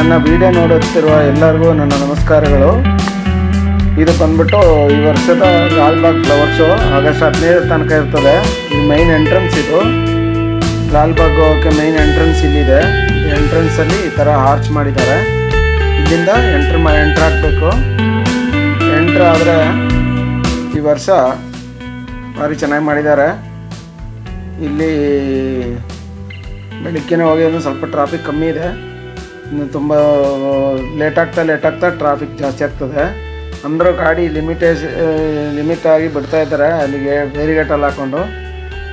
ನನ್ನ ವಿಡಿಯೋ ನೋಡುತ್ತಿರುವ ಎಲ್ಲರಿಗೂ ನನ್ನ ನಮಸ್ಕಾರಗಳು. ಇದು ಬಂದ್ಬಿಟ್ಟು ಈ ವರ್ಷದ ಲಾಲ್ಬಾಗ್ ಫ್ಲವರ್ ಶೋ ಆಗಸ್ಟ್ 15 ತನಕ ಇರ್ತದೆ. ಇದು ಮೈನ್ ಎಂಟ್ರೆನ್ಸ್. ಇದು ಲಾಲ್ಬಾಗ್ ಹೋಗೋಕ್ಕೆ ಮೈನ್ ಎಂಟ್ರೆನ್ಸ್ ಇಲ್ಲಿದೆ. ಎಂಟ್ರೆನ್ಸಲ್ಲಿ ಈ ಥರ ಆರ್ಚ್ ಮಾಡಿದ್ದಾರೆ. ಇಲ್ಲಿಂದ ಎಂಟ್ರ್ ಆಗಬೇಕು. ಎಂಟ್ರ್ ಆದರೆ ಈ ವರ್ಷ ಭಾರಿ ಚೆನ್ನಾಗಿ ಮಾಡಿದ್ದಾರೆ. ಇಲ್ಲಿ ಬೆಳಗ್ಗೆನೇ ಹೋಗಿದ್ರೆ ಸ್ವಲ್ಪ ಟ್ರಾಫಿಕ್ ಕಮ್ಮಿ ಇದೆ. ಇನ್ನು ತುಂಬ ಲೇಟ್ ಆಗ್ತಾ ಟ್ರಾಫಿಕ್ ಜಾಸ್ತಿ ಆಗ್ತದೆ. ಅಂದರೂ ಗಾಡಿ ಲಿಮಿಟ್ ಆಗಿ ಬಿಡ್ತಾ ಇದ್ದಾರೆ. ಅಲ್ಲಿಗೆ ಬೇರಿಗೇಟಲ್ಲಿ ಹಾಕ್ಕೊಂಡು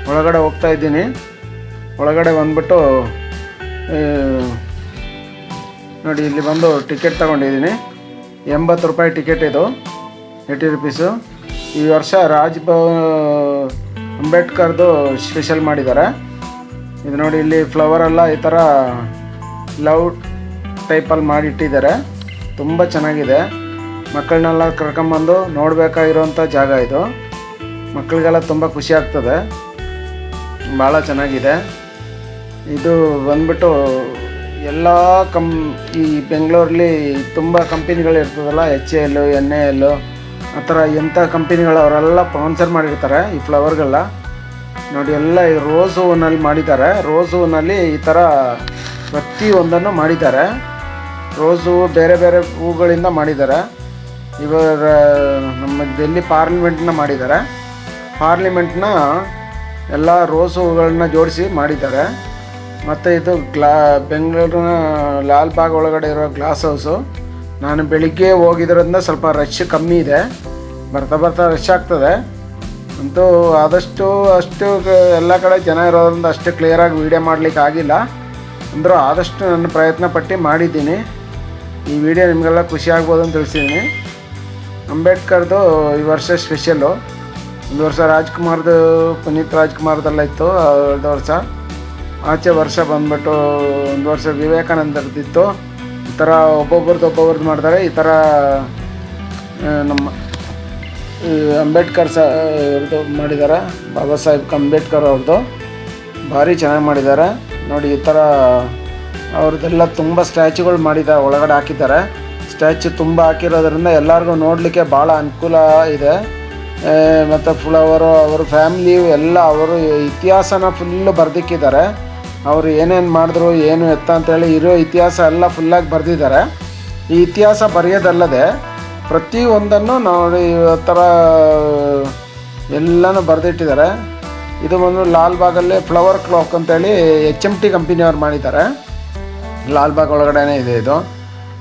ಒಳಗಡೆ ಹೋಗ್ತಾ ಇದ್ದೀನಿ. ಒಳಗಡೆ ಬಂದ್ಬಿಟ್ಟು ನೋಡಿ, ಇಲ್ಲಿ ಬಂದು ಟಿಕೆಟ್ ತಗೊಂಡಿದ್ದೀನಿ. 80 ರೂಪಾಯಿ ಟಿಕೆಟ್. ಇದು 80 ರುಪೀಸು. ಈ ವರ್ಷ ಅಂಬೇಡ್ಕರ್ದು ಸ್ಪೆಷಲ್ ಮಾಡಿದ್ದಾರೆ. ಇದು ನೋಡಿ, ಇಲ್ಲಿ ಫ್ಲವರೆಲ್ಲ ಈ ಥರ ಲವ್ ಟೈಪಲ್ಲಿ ಮಾಡಿಟ್ಟಿದ್ದಾರೆ. ತುಂಬ ಚೆನ್ನಾಗಿದೆ. ಮಕ್ಕಳನ್ನೆಲ್ಲ ಕರ್ಕೊಂಬಂದು ನೋಡಬೇಕಾಗಿರೋಂಥ ಜಾಗ ಇದು. ಮಕ್ಕಳಿಗೆಲ್ಲ ತುಂಬ ಖುಷಿ ಆಗ್ತದೆ. ಭಾಳ ಚೆನ್ನಾಗಿದೆ. ಇದು ಬಂದ್ಬಿಟ್ಟು ಎಲ್ಲ ಈ ಬೆಂಗಳೂರಲ್ಲಿ ತುಂಬ ಕಂಪನಿಗಳು ಇರ್ತದಲ್ಲ, HAL, NAL ಆ ಥರ ಎಂಥ ಕಂಪನಿಗಳು ಅವರೆಲ್ಲ ಸ್ಪಾನ್ಸರ್ ಮಾಡಿರ್ತಾರೆ ಈ ಫ್ಲವರ್ಗೆಲ್ಲ. ನೋಡಿ, ಎಲ್ಲ ಈ ರೋಸ್ ಹೂವಿನಲ್ಲಿ ಮಾಡಿದ್ದಾರೆ. ರೋಸ್ ಹೂವಿನಲ್ಲಿ ಈ ಥರ ಪ್ರತಿಯೊಂದನ್ನು ಮಾಡಿದ್ದಾರೆ. ರೋಸ್ ಹೂವು ಬೇರೆ ಬೇರೆ ಹೂಗಳಿಂದ ಮಾಡಿದ್ದಾರೆ. ಇವರ ನಮ್ಮ ಡೆಲ್ಲಿ ಪಾರ್ಲಿಮೆಂಟ್ನ ಮಾಡಿದ್ದಾರೆ. ಪಾರ್ಲಿಮೆಂಟ್ನ ಎಲ್ಲ ರೋಸ್ ಹೂಗಳನ್ನ ಜೋಡಿಸಿ ಮಾಡಿದ್ದಾರೆ. ಮತ್ತು ಇದು ಬೆಂಗಳೂರಿನ ಲಾಲ್ಬಾಗ್ ಒಳಗಡೆ ಇರೋ ಗ್ಲಾಸ್ ಹೌಸು. ನಾನು ಬೆಳಿಗ್ಗೆ ಹೋಗಿದ್ರಿಂದ ಸ್ವಲ್ಪ ರಶ್ ಕಮ್ಮಿ ಇದೆ. ಬರ್ತಾ ರಶ್ ಆಗ್ತದೆ. ಅಂತೂ ಅಷ್ಟು ಎಲ್ಲ ಕಡೆ ಜನ ಇರೋದ್ರಿಂದ ಅಷ್ಟು ಕ್ಲಿಯರಾಗಿ ವೀಡಿಯೋ ಮಾಡಲಿಕ್ಕೆ ಆಗಿಲ್ಲ. ಅಂದರೂ ಆದಷ್ಟು ನನ್ನ ಪ್ರಯತ್ನ ಪಟ್ಟು ಮಾಡಿದ್ದೀನಿ. ಈ ವಿಡಿಯೋ ನಿಮಗೆಲ್ಲ ಖುಷಿ ಆಗ್ಬೋದು ಅಂತ ತಿಳಿಸಿದ್ದೀನಿ. ಅಂಬೇಡ್ಕರ್ದು ಈ ವರ್ಷ ಸ್ಪೆಷಲ್ಲು. ಒಂದು ವರ್ಷ ಪುನೀತ್ ರಾಜ್ಕುಮಾರ್ದೆಲ್ಲ ಇತ್ತು. ಎರಡು ವರ್ಷ ಆಚೆ ವರ್ಷ ಬಂದ್ಬಿಟ್ಟು ಒಂದು ವರ್ಷ ವಿವೇಕಾನಂದರದಿತ್ತು. ಈ ಥರ ಒಬ್ಬೊಬ್ರದ್ದು ಮಾಡ್ತಾರೆ. ಈ ಥರ ನಮ್ಮ ಅಂಬೇಡ್ಕರ್ ಅವ್ರದ್ದು ಮಾಡಿದ್ದಾರೆ. ಬಾಬಾ ಸಾಹೇಬ್ ಅಂಬೇಡ್ಕರ್ ಅವ್ರದ್ದು ಭಾರಿ ಚೆನ್ನಾಗಿ ಮಾಡಿದ್ದಾರೆ. ನೋಡಿ, ಈ ಥರ ಅವ್ರದ್ದೆಲ್ಲ ತುಂಬ ಸ್ಟ್ಯಾಚ್ಯುಗಳು ಮಾಡಿದ್ದಾರೆ, ಒಳಗಡೆ ಹಾಕಿದ್ದಾರೆ. ಸ್ಟ್ಯಾಚ್ಯು ತುಂಬ ಹಾಕಿರೋದ್ರಿಂದ ಎಲ್ಲರಿಗೂ ನೋಡಲಿಕ್ಕೆ ಭಾಳ ಅನುಕೂಲ ಇದೆ. ಮತ್ತು ಫ್ಲವರು ಅವ್ರ ಫ್ಯಾಮಿಲಿ ಎಲ್ಲ ಅವರು ಇತಿಹಾಸನ ಫುಲ್ಲು ಬರೆದಿಕ್ಕಿದ್ದಾರೆ. ಅವರು ಏನೇನು ಮಾಡಿದ್ರು ಏನು ಎತ್ತ ಅಂತೇಳಿ ಇರೋ ಇತಿಹಾಸ ಎಲ್ಲ ಫುಲ್ಲಾಗಿ ಬರೆದಿದ್ದಾರೆ. ಈ ಇತಿಹಾಸ ಬರೆಯೋದಲ್ಲದೆ ಪ್ರತಿಯೊಂದನ್ನು ನೋಡಿ ಈ ಥರ ಎಲ್ಲನೂ ಬರೆದಿಟ್ಟಿದ್ದಾರೆ. ಇದು ಬಂದು ಲಾಲ್ಬಾಗಲ್ಲಿ ಫ್ಲವರ್ ಕ್ಲಾಕ್ ಅಂತೇಳಿ HMT ಕಂಪನಿಯವ್ರು ಮಾಡಿದ್ದಾರೆ. ಲಾಲ್ಬಾಗ್ ಒಳಗಡೆನೇ ಇದೆ ಇದು.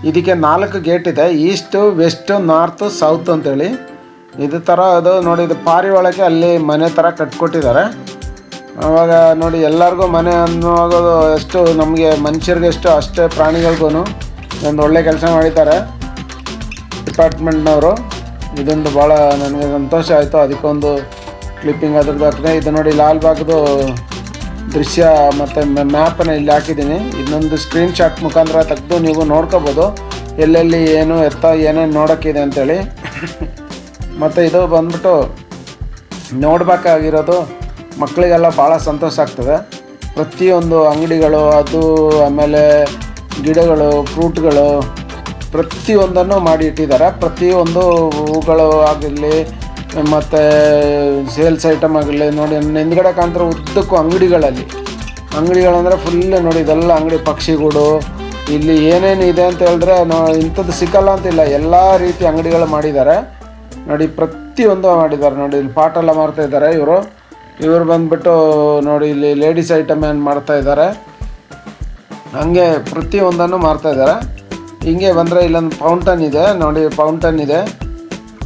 ಇದಕ್ಕೆ 4 ಗೇಟ್ ಇದೆ: ಈಸ್ಟು, ವೆಸ್ಟು, ನಾರ್ತು, ಸೌತ್ ಅಂತೇಳಿ. ಇದು ಥರ ಅದು ನೋಡಿ, ಇದು ಪಾರಿವಾಳಕ್ಕೆ ಅಲ್ಲಿ ಮನೆ ಥರ ಕಟ್ಕೊಟ್ಟಿದ್ದಾರೆ. ಆವಾಗ ನೋಡಿ, ಎಲ್ಲರಿಗೂ ಮನೆ ಅನ್ನೋದು ಎಷ್ಟು ನಮಗೆ ಮನುಷ್ಯರಿಗೆ ಎಷ್ಟು ಅಷ್ಟೇ ಪ್ರಾಣಿಗಳಿಗೂ ಒಂದು ಒಳ್ಳೆ ಕೆಲಸ ಮಾಡಿದ್ದಾರೆ ಡಿಪಾರ್ಟ್ಮೆಂಟ್ನವರು. ಇದೊಂದು ಭಾಳ ನನಗೆ ಸಂತೋಷ ಆಯಿತು. ಅದಕ್ಕೊಂದು ಕ್ಲಿಪ್ಪಿಂಗ್ ಅದ್ರದ್ದು ಹಾಕಿದೆ. ಇದು ನೋಡಿ, ಲಾಲ್ಬಾಗ್ದು ದೃಶ್ಯ ಮತ್ತು ಮ್ಯಾಪನ್ನು ಇಲ್ಲಿ ಹಾಕಿದ್ದೀನಿ. ಇನ್ನೊಂದು ಸ್ಕ್ರೀನ್ಶಾಟ್ ಮುಖಾಂತರ ತೆಗೆದು ನೀವು ನೋಡ್ಕೋಬೋದು ಎಲ್ಲೆಲ್ಲಿ ಏನು ಏನೇನು ನೋಡೋಕ್ಕಿದೆ ಅಂಥೇಳಿ. ಮತ್ತು ಇದು ಬಂದ್ಬಿಟ್ಟು ನೋಡಬೇಕಾಗಿರೋದು ಮಕ್ಕಳಿಗೆಲ್ಲ ಭಾಳ ಸಂತೋಷ ಆಗ್ತದೆ. ಪ್ರತಿಯೊಂದು ಅಂಗಡಿಗಳು, ಅದು ಆಮೇಲೆ ಗಿಡಗಳು, ಫ್ರೂಟ್ಗಳು ಪ್ರತಿಯೊಂದನ್ನು ಮಾಡಿ ಇಟ್ಟಿದ್ದಾರೆ. ಪ್ರತಿಯೊಂದು ಹೂಗಳು ಆಗಿರಲಿ ಮತ್ತು ಸೇಲ್ಸ್ ಐಟಮ್ ಆಗಲಿ. ನೋಡಿ, ಹಿಂದ್ಗಡೆ ಕಾಣ್ತಿರೋ ಉದ್ದಕ್ಕೂ ಅಂಗಡಿಗಳಂದರೆ ಫುಲ್ಲು ನೋಡಿ, ಇದೆಲ್ಲ ಅಂಗಡಿ. ಪಕ್ಷಿಗೂಡು, ಇಲ್ಲಿ ಏನೇನು ಇದೆ ಅಂತ ಹೇಳಿದ್ರೆ ಇಂಥದ್ದು ಸಿಕ್ಕಲ್ಲ ಅಂತಿಲ್ಲ. ಎಲ್ಲ ರೀತಿ ಅಂಗಡಿಗಳು ಮಾಡಿದ್ದಾರೆ. ನೋಡಿ, ಪ್ರತಿಯೊಂದು ಮಾಡಿದ್ದಾರೆ. ನೋಡಿ, ಇಲ್ಲಿ ಪಾಟೆಲ್ಲ ಮಾರ್ತಾಯಿದ್ದಾರೆ ಇವರು ಬಂದುಬಿಟ್ಟು ನೋಡಿ, ಇಲ್ಲಿ ಲೇಡೀಸ್ ಐಟಮ್ ಏನು ಮಾಡ್ತಾಯಿದ್ದಾರೆ. ಹಂಗೆ ಪ್ರತಿಯೊಂದನ್ನು ಮಾರ್ತಾಯಿದ್ದಾರೆ. ಹಿಂಗೆ ಬಂದರೆ ಇಲ್ಲೊಂದು ಫೌಂಟನ್ ಇದೆ ನೋಡಿ,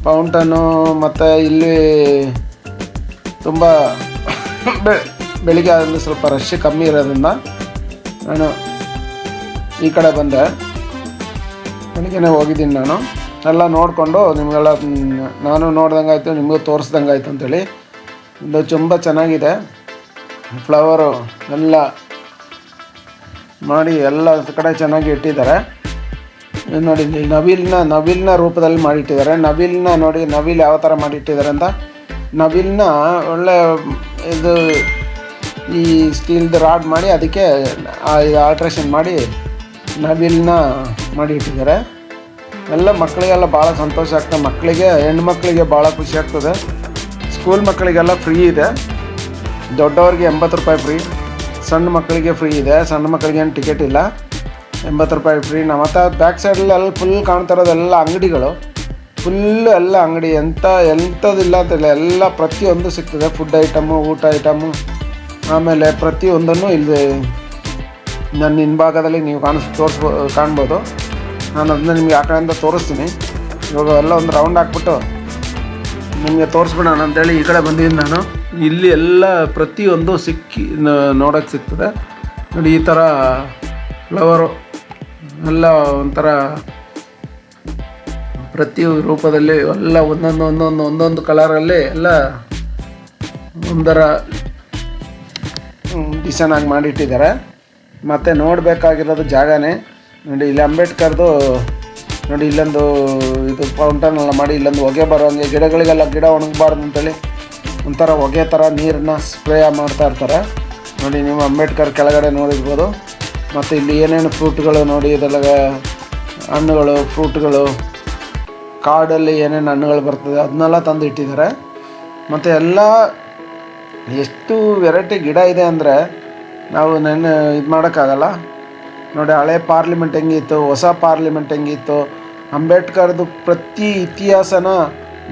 ಫೌಂಟನ್ನು ಮತ್ತು ಇಲ್ಲಿ ತುಂಬ ಬೆಳಿಗ್ಗೆ ಆದಲ್ಲಿ ಸ್ವಲ್ಪ ರಶ್ ಕಮ್ಮಿ ಇರೋದ್ರಿಂದ ನಾನು ಈ ಕಡೆ ಬಂದೆ. ಬೆಳಿಗ್ಗೆನೇ ಹೋಗಿದ್ದೀನಿ. ನಾನು ಎಲ್ಲ ನೋಡಿಕೊಂಡು ನಿಮಗೆಲ್ಲ ನಾನು ನೋಡ್ದಂಗೆ ಆಯಿತು, ನಿಮಗೂ ತೋರಿಸ್ದಂಗೆ ಆಯಿತು ಅಂತೇಳಿ. ಇದು ತುಂಬ ಚೆನ್ನಾಗಿದೆ. ಫ್ಲವರು ಎಲ್ಲ ಮಾಡಿ ಎಲ್ಲ ಕಡೆ ಚೆನ್ನಾಗಿ ಇಟ್ಟಿದ್ದಾರೆ. ನೋಡಿ, ನವಿಲಿನ ರೂಪದಲ್ಲಿ ಮಾಡಿಟ್ಟಿದ್ದಾರೆ. ನವಿಲ್ ಯಾವ ಥರ ಮಾಡಿಟ್ಟಿದ್ದಾರೆ ಅಂತ. ನವಿಲನ್ನ ಒಳ್ಳೆ ಇದು ಈ ಸ್ಟೀಲ್ದು ರಾಡ್ ಮಾಡಿ ಅದಕ್ಕೆ ಇದು ಆಲ್ಟ್ರೇಷನ್ ಮಾಡಿ ನವಿಲನ್ನ ಮಾಡಿ ಇಟ್ಟಿದ್ದಾರೆ. ಎಲ್ಲ ಮಕ್ಕಳಿಗೆಲ್ಲ ಭಾಳ ಸಂತೋಷ ಆಗ್ತದೆ. ಮಕ್ಕಳಿಗೆ ಹೆಣ್ಮಕ್ಳಿಗೆ ಭಾಳ ಖುಷಿ ಆಗ್ತದೆ. ಸ್ಕೂಲ್ ಮಕ್ಕಳಿಗೆಲ್ಲ ಫ್ರೀ ಇದೆ. ದೊಡ್ಡವ್ರಿಗೆ 80 ರೂಪಾಯಿ ಫ್ರೀ, ಸಣ್ಣ ಮಕ್ಕಳಿಗೆ ಫ್ರೀ ಇದೆ. ಸಣ್ಣ ಮಕ್ಕಳಿಗೆ ಏನು ಟಿಕೆಟ್ ಇಲ್ಲ, 80 ರೂಪಾಯಿ ಫ್ರೀ. ಮತ್ತು ಬ್ಯಾಕ್ ಸೈಡಲ್ಲಿ ಎಲ್ಲ ಫುಲ್ ಕಾಣ್ತಾ ಇರೋದೆಲ್ಲ ಅಂಗಡಿಗಳು, ಫುಲ್ಲು ಎಲ್ಲ ಅಂಗಡಿ, ಎಂಥದಿಲ್ಲ ಅಂತಿಲ್ಲ, ಎಲ್ಲ ಪ್ರತಿಯೊಂದು ಸಿಗ್ತದೆ. ಫುಡ್ ಐಟಮು, ಊಟ ಐಟಮು, ಆಮೇಲೆ ಪ್ರತಿಯೊಂದನ್ನು ಇಲ್ಲಿ ನನ್ನ ಹಿಂಭಾಗದಲ್ಲಿ ನೀವು ಕಾಣ್ಬೋದು. ನಾನು ಅದನ್ನ ನಿಮಗೆ ಆ ಕಡೆಯಿಂದ ತೋರಿಸ್ತೀನಿ. ಇವಾಗ ಎಲ್ಲ ಒಂದು ರೌಂಡ್ ಹಾಕ್ಬಿಟ್ಟು ನಿಮಗೆ ತೋರಿಸ್ಬಿಡೋಣ ಅಂತೇಳಿ ಈ ಕಡೆ ಬಂದಿದ್ದೀನಿ ನಾನು. ಇಲ್ಲಿ ಎಲ್ಲ ಪ್ರತಿಯೊಂದು ನೋಡೋಕ್ಕೆ ಸಿಗ್ತದೆ ನೋಡಿ. ಈ ಥರ ಫ್ಲವರು ಎಲ್ಲ ಒಂಥರ ಪ್ರತಿ ರೂಪದಲ್ಲಿ ಎಲ್ಲ ಒಂದೊಂದು ಕಲರಲ್ಲಿ ಎಲ್ಲ ಒಂದರ ಡಿಸೈನ್ ಆಗಿ ಮಾಡಿಟ್ಟಿದ್ದಾರೆ. ಮತ್ತು ನೋಡಬೇಕಾಗಿರೋದು ಜಾಗನೇ ನೋಡಿ. ಇಲ್ಲಿ ಅಂಬೇಡ್ಕರ್ದು ನೋಡಿ, ಇಲ್ಲೊಂದು ಇದು ಫೌಂಟನ್ ಎಲ್ಲ ಮಾಡಿ, ಇಲ್ಲೊಂದು ಹೊಗೆ ಬರೋಂಗೆ, ಗಿಡಗಳಿಗೆಲ್ಲ ಗಿಡ ಒಣಗಬಾರ್ದು ಅಂತೇಳಿ ಒಂಥರ ಹೊಗೆ ಥರ ನೀರನ್ನ ಸ್ಪ್ರೇ ಮಾಡ್ತಾ ಇರ್ತಾರೆ ನೋಡಿ. ನೀವು ಅಂಬೇಡ್ಕರ್ ಕೆಳಗಡೆ ನೋಡಿರ್ಬೋದು. ಮತ್ತು ಇಲ್ಲಿ ಏನೇನು ಫ್ರೂಟ್ಗಳು ನೋಡಿ, ಇದೆಲ್ಲ ಹಣ್ಣುಗಳು, ಫ್ರೂಟ್ಗಳು, ಕಾಡಲ್ಲಿ ಏನೇನು ಹಣ್ಣುಗಳು ಬರ್ತದೆ ಅದನ್ನೆಲ್ಲ ತಂದು ಇಟ್ಟಿದ್ದಾರೆ. ಮತ್ತು ಎಲ್ಲ ಎಷ್ಟು ವೆರೈಟಿ ಗಿಡ ಇದೆ ಅಂದರೆ ನಾವು ಇದು ಮಾಡೋಕ್ಕಾಗಲ್ಲ ನೋಡಿ. ಹಳೆ ಪಾರ್ಲಿಮೆಂಟ್ ಹೆಂಗಿತ್ತು, ಹೊಸ ಪಾರ್ಲಿಮೆಂಟ್ ಹೆಂಗಿತ್ತು, ಅಂಬೇಡ್ಕರ್ದು ಪ್ರತಿ ಇತಿಹಾಸನ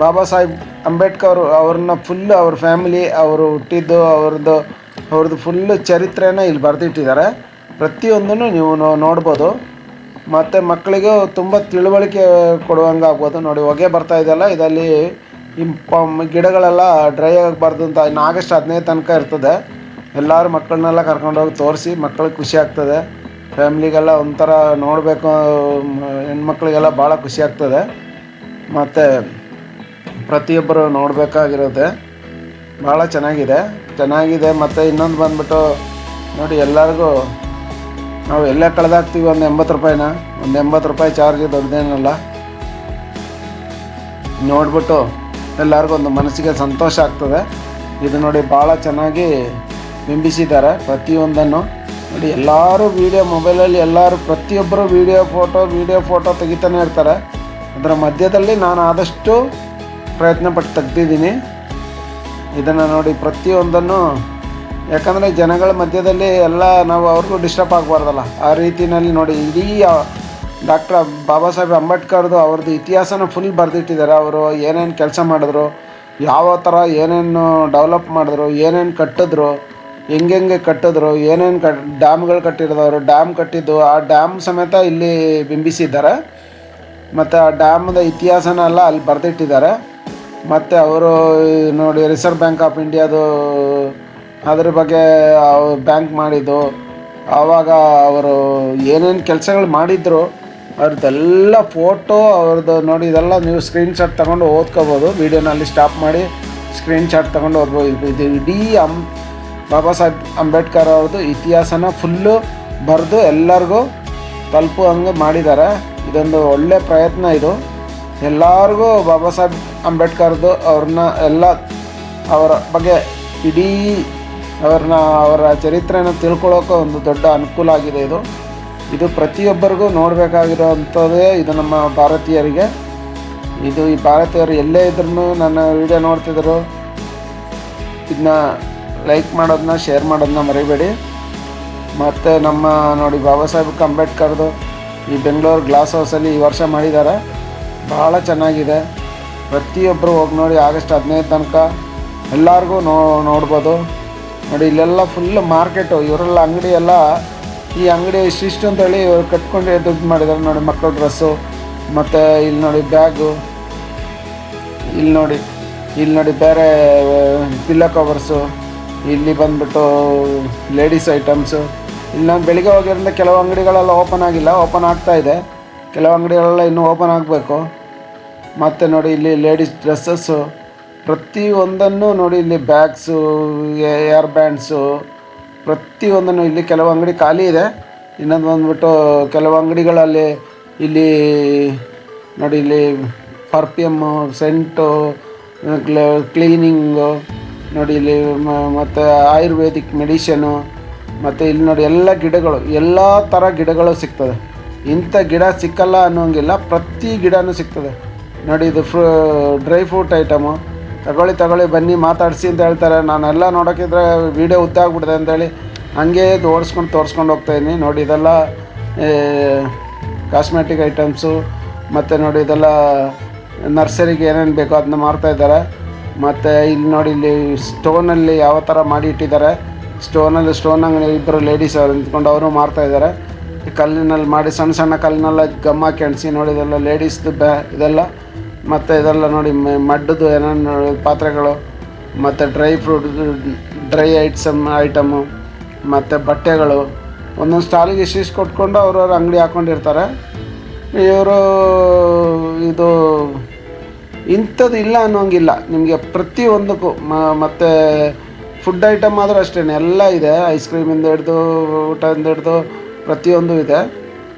ಬಾಬಾ ಸಾಹೇಬ್ ಅಂಬೇಡ್ಕರ್ ಅವ್ರನ್ನ ಫುಲ್ಲು, ಅವ್ರ ಫ್ಯಾಮಿಲಿ, ಅವರು ಹುಟ್ಟಿದ್ದು, ಅವ್ರದ್ದು ಫುಲ್ಲು ಚರಿತ್ರೆನ ಇಲ್ಲಿ ಬರೆದಿಟ್ಟಿದ್ದಾರೆ. ಪ್ರತಿಯೊಂದನ್ನು ನೀವು ನೋಡ್ಬೋದು. ಮತ್ತು ಮಕ್ಕಳಿಗೂ ತುಂಬ ತಿಳುವಳಿಕೆ ಕೊಡುವಂಗೆ ಆಗ್ಬೋದು ನೋಡಿ. ಹೊಗೆ ಬರ್ತಾ ಇದೆಯಲ್ಲ, ಇದರಲ್ಲಿ ಗಿಡಗಳೆಲ್ಲ ಡ್ರೈ ಆಗಬಾರ್ದು ಅಂತ ಇನ್ನು ಆಗಸ್ಟ್ 15 ತನಕ ಇರ್ತದೆ. ಎಲ್ಲರೂ ಮಕ್ಕಳನ್ನೆಲ್ಲ ಕರ್ಕೊಂಡೋಗಿ ತೋರಿಸಿ, ಮಕ್ಕಳಿಗೆ ಖುಷಿ ಆಗ್ತದೆ. ಫ್ಯಾಮ್ಲಿಗೆಲ್ಲ ಒಂಥರ ನೋಡಬೇಕು, ಹೆಣ್ಮಕ್ಳಿಗೆಲ್ಲ ಭಾಳ ಖುಷಿ ಆಗ್ತದೆ. ಮತ್ತು ಪ್ರತಿಯೊಬ್ಬರು ನೋಡಬೇಕಾಗಿರುತ್ತೆ. ಭಾಳ ಚೆನ್ನಾಗಿದೆ. ಮತ್ತು ಇನ್ನೊಂದು ಬಂದ್ಬಿಟ್ಟು ನೋಡಿ, ಎಲ್ಲರಿಗೂ ನಾವು ಎಲ್ಲೇ ಕಳೆದಾಕ್ತೀವಿ ಒಂದು 80 ರೂಪಾಯಿನ, ಒಂದು 80 ರೂಪಾಯಿ ಚಾರ್ಜ್, ದೊಡ್ಡದೇನಲ್ಲ. ನೋಡಿಬಿಟ್ಟು ಎಲ್ಲರಿಗೂ ಒಂದು ಮನಸ್ಸಿಗೆ ಸಂತೋಷ ಆಗ್ತದೆ. ಇದು ನೋಡಿ ಭಾಳ ಚೆನ್ನಾಗಿ ಬಿಂಬಿಸಿದ್ದಾರೆ ಪ್ರತಿಯೊಂದನ್ನು ನೋಡಿ. ಎಲ್ಲರೂ ಮೊಬೈಲಲ್ಲಿ ಎಲ್ಲರೂ ಪ್ರತಿಯೊಬ್ಬರು ವೀಡಿಯೋ ಫೋಟೋ ತೆಗಿತಾನೆ ಇರ್ತಾರೆ. ಅದರ ಮಧ್ಯದಲ್ಲಿ ನಾನು ಆದಷ್ಟು ಪ್ರಯತ್ನಪಟ್ಟು ತೆಗ್ದಿದ್ದೀನಿ ಇದನ್ನು ನೋಡಿ ಪ್ರತಿಯೊಂದನ್ನು. ಯಾಕಂದರೆ ಜನಗಳ ಮಧ್ಯದಲ್ಲಿ ಎಲ್ಲ ನಾವು ಅವ್ರಿಗೂ ಡಿಸ್ಟರ್ಬ್ ಆಗಬಾರ್ದಲ್ಲ, ಆ ರೀತಿಯಲ್ಲಿ ನೋಡಿ. ಇಡೀ ಡಾಕ್ಟರ್ ಬಾಬಾ ಸಾಹೇಬ್ ಅಂಬೇಡ್ಕರ್ದು ಅವ್ರದ್ದು ಇತಿಹಾಸನ ಫುಲ್ ಬರೆದಿಟ್ಟಿದ್ದಾರೆ. ಅವರು ಏನೇನು ಕೆಲಸ ಮಾಡಿದ್ರು, ಯಾವ ಥರ ಏನೇನು ಡೆವಲಪ್ ಮಾಡಿದ್ರು, ಏನೇನು ಕಟ್ಟಿದ್ರು, ಹೆಂಗೆ ಕಟ್ಟಿದ್ರು, ಏನೇನು ಡ್ಯಾಮ್ಗಳು ಕಟ್ಟಿರೋದವರು, ಡ್ಯಾಮ್ ಕಟ್ಟಿದ್ದು, ಆ ಡ್ಯಾಮ್ ಸಮೇತ ಇಲ್ಲಿ ಬಿಂಬಿಸಿದ್ದಾರೆ. ಮತ್ತು ಆ ಡ್ಯಾಮ್ದ ಇತಿಹಾಸನೆಲ್ಲ ಅಲ್ಲಿ ಬರೆದಿಟ್ಟಿದ್ದಾರೆ. ಮತ್ತು ಅವರು ನೋಡಿ ರಿಸರ್ವ್ ಬ್ಯಾಂಕ್ ಆಫ್ ಇಂಡಿಯಾದು ಅದ್ರ ಬಗ್ಗೆ ಬ್ಯಾಂಕ್ ಮಾಡಿದ್ದು, ಆವಾಗ ಅವರು ಏನೇನು ಕೆಲಸಗಳು ಮಾಡಿದ್ರು ಅವ್ರದ್ದೆಲ್ಲ ಫೋಟೋ ಅವ್ರದ್ದು ನೋಡಿ. ಇದೆಲ್ಲ ನೀವು ಸ್ಕ್ರೀನ್ಶಾಟ್ ತೊಗೊಂಡು ಓದ್ಕೋಬೋದು. ವೀಡಿಯೋನಲ್ಲಿ ಸ್ಟಾಪ್ ಮಾಡಿ ಸ್ಕ್ರೀನ್ಶಾಟ್ ತೊಗೊಂಡು ಓದ್ಬೋದು. ಇದು ಇಡೀ ಬಾಬಾ ಸಾಹೇಬ್ ಅಂಬೇಡ್ಕರ್ ಅವ್ರದ್ದು ಇತಿಹಾಸನ ಫುಲ್ಲು ಬರೆದು ಎಲ್ಲರಿಗೂ ತಲುಪುವಂಗೆ ಮಾಡಿದ್ದಾರೆ. ಇದೊಂದು ಒಳ್ಳೆಯ ಪ್ರಯತ್ನ ಇದು. ಎಲ್ಲರಿಗೂ ಬಾಬಾ ಸಾಹೇಬ್ ಅಂಬೇಡ್ಕರ್ದು ಅವ್ರನ್ನ ಎಲ್ಲ ಅವರ ಬಗ್ಗೆ ಇಡೀ ಅವರ ಚರಿತ್ರೆಯನ್ನು ತಿಳ್ಕೊಳ್ಳೋಕೆ ಒಂದು ದೊಡ್ಡ ಅನುಕೂಲ ಆಗಿದೆ ಇದು ಪ್ರತಿಯೊಬ್ಬರಿಗೂ ನೋಡಬೇಕಾಗಿರೋವಂಥದ್ದೇ. ಇದು ನಮ್ಮ ಭಾರತೀಯರಿಗೆ. ಈ ಭಾರತೀಯರು ಎಲ್ಲೇ ಇದ್ರೂ ನನ್ನ ವಿಡಿಯೋ ನೋಡ್ತಿದ್ರು ಇದನ್ನ ಲೈಕ್ ಮಾಡೋದನ್ನ, ಶೇರ್ ಮಾಡೋದನ್ನ ಮರಿಬೇಡಿ. ಮತ್ತು ನಮ್ಮ ನೋಡಿ ಬಾಬಾ ಸಾಹೇಬ್ ಅಂಬೇಡ್ಕರ್ದು ಈ ಬೆಂಗಳೂರು ಗ್ಲಾಸ್ ಹೌಸಲ್ಲಿ ಈ ವರ್ಷ ಮಾಡಿದ್ದಾರೆ. ಭಾಳ ಚೆನ್ನಾಗಿದೆ. ಪ್ರತಿಯೊಬ್ಬರು ಹೋಗಿ ನೋಡಿ. ಆಗಸ್ಟ್ 15 ತನಕ ಎಲ್ಲರಿಗೂ ನೋಡ್ಬೋದು ನೋಡಿ. ಇಲ್ಲೆಲ್ಲ ಫುಲ್ ಮಾರ್ಕೆಟು, ಇವರೆಲ್ಲ ಅಂಗಡಿ ಎಲ್ಲ, ಈ ಅಂಗಡಿ ಇಷ್ಟಿಷ್ಟು ಅಂತೇಳಿ ಇವರು ಕಟ್ಕೊಂಡು ದುಡ್ಡು ಮಾಡಿದ್ದಾರೆ ನೋಡಿ. ಮಕ್ಕಳ ಡ್ರೆಸ್ಸು, ಮತ್ತು ಇಲ್ಲಿ ನೋಡಿ ಬ್ಯಾಗು, ಇಲ್ಲಿ ನೋಡಿ ಬೇರೆ ಪಿಲ್ಲೋ ಕವರ್ಸು, ಇಲ್ಲಿ ಬಂದುಬಿಟ್ಟು ಲೇಡೀಸ್ ಐಟಮ್ಸು. ಇಲ್ಲಿ ನಾನು ಬೆಳಿಗ್ಗೆ ಹೋಗಿರೋದ್ರಿಂದ ಕೆಲವು ಅಂಗಡಿಗಳೆಲ್ಲ ಓಪನ್ ಆಗಿಲ್ಲ, ಓಪನ್ ಆಗ್ತಾಯಿದೆ. ಕೆಲವು ಅಂಗಡಿಗಳೆಲ್ಲ ಇನ್ನೂ ಓಪನ್ ಆಗಬೇಕು. ಮತ್ತು ನೋಡಿ ಇಲ್ಲಿ ಲೇಡೀಸ್ ಡ್ರೆಸ್ಸಸ್ಸು ಪ್ರತಿಯೊಂದನ್ನು ನೋಡಿ. ಇಲ್ಲಿ ಬ್ಯಾಗ್ಸು, ಏರ್ ಬ್ಯಾಂಡ್ಸು, ಪ್ರತಿಯೊಂದನ್ನು ಇಲ್ಲಿ ಕೆಲವು ಅಂಗಡಿ ಖಾಲಿ ಇದೆ. ಇನ್ನೊಂದು ಬಂದುಬಿಟ್ಟು ಕೆಲವು ಅಂಗಡಿಗಳಲ್ಲಿ ಇಲ್ಲಿ ನೋಡಿ, ಇಲ್ಲಿ ಪರ್ಫ್ಯೂಮು, ಸೆಂಟು, ಕ್ಲೀನಿಂಗು ನೋಡಿ. ಇಲ್ಲಿ ಮತ್ತು ಆಯುರ್ವೇದಿಕ್ ಮೆಡಿಷನು, ಮತ್ತು ಇಲ್ಲಿ ನೋಡಿ ಎಲ್ಲ ಗಿಡಗಳು, ಎಲ್ಲ ಥರ ಗಿಡಗಳು ಸಿಗ್ತದೆ. ಇಂಥ ಗಿಡ ಸಿಕ್ಕಲ್ಲ ಅನ್ನೋಂಗಿಲ್ಲ, ಪ್ರತಿ ಗಿಡನೂ ಸಿಗ್ತದೆ ನೋಡಿ. ಇದು ಡ್ರೈ ಫ್ರೂಟ್ ಐಟಮು. ತಗೊಳ್ಳಿ ಬನ್ನಿ ಮಾತಾಡಿಸಿ ಅಂತ ಹೇಳ್ತಾರೆ. ನಾನೆಲ್ಲ ನೋಡೋಕ್ಕಿದ್ರೆ ವೀಡಿಯೋ ಉದ್ದಾಗ್ಬಿಟ್ಟಿದೆ ಅಂತೇಳಿ ಹಂಗೆ ತೋರಿಸ್ಕೊಂಡು ಹೋಗ್ತಾಯಿದ್ದೀನಿ ನೋಡಿ. ಇದೆಲ್ಲ ಕಾಸ್ಮೆಟಿಕ್ ಐಟಮ್ಸು, ಮತ್ತು ನೋಡಿ ಇದೆಲ್ಲ ನರ್ಸರಿಗೆ ಏನೇನು ಬೇಕೋ ಅದನ್ನ ಮಾರ್ತಾಯಿದ್ದಾರೆ. ಮತ್ತು ಇಲ್ಲಿ ನೋಡಿ, ಇಲ್ಲಿ ಸ್ಟೋನಲ್ಲಿ ಯಾವ ಥರ ಮಾಡಿ ಇಟ್ಟಿದ್ದಾರೆ. ಸ್ಟೋನ್ ಅಂಗಡಿ ಇಬ್ಬರು ಲೇಡೀಸ್ ಅವರು ನಿಂತ್ಕೊಂಡು ಅವರು ಮಾರ್ತಾಯಿದ್ದಾರೆ. ಕಲ್ಲಿನಲ್ಲಿ ಮಾಡಿ ಸಣ್ಣ ಕಲ್ಲಿನೆಲ್ಲ ಗಮ್ ಹಾಕಿ ಅಣಿಸಿ ನೋಡಿ. ಇದೆಲ್ಲ ಲೇಡೀಸ್ದು ಇದೆಲ್ಲ. ಮತ್ತು ಇದೆಲ್ಲ ನೋಡಿ ಮಡ್ಡದು ಏನೇನು ಪಾತ್ರೆಗಳು, ಮತ್ತು ಡ್ರೈ ಐಟಮು, ಮತ್ತು ಬಟ್ಟೆಗಳು. ಒಂದೊಂದು ಸ್ಟಾಲಿಗೆ ಇಷ್ಟು ಕೊಟ್ಕೊಂಡು ಅವ್ರವ್ರ ಅಂಗಡಿ ಹಾಕ್ಕೊಂಡಿರ್ತಾರೆ ಇವರು. ಇದು ಇಂಥದ್ದು ಇಲ್ಲ ಅನ್ನೋಂಗಿಲ್ಲ ನಿಮಗೆ ಪ್ರತಿಯೊಂದಕ್ಕೂ. ಮತ್ತು ಫುಡ್ ಐಟಮ್ ಆದರೂ ಅಷ್ಟೇ ಎಲ್ಲ ಇದೆ. ಐಸ್ ಕ್ರೀಮಿಂದ ಹಿಡ್ದು ಊಟದಿಂದ ಹಿಡ್ದು ಪ್ರತಿಯೊಂದು ಇದೆ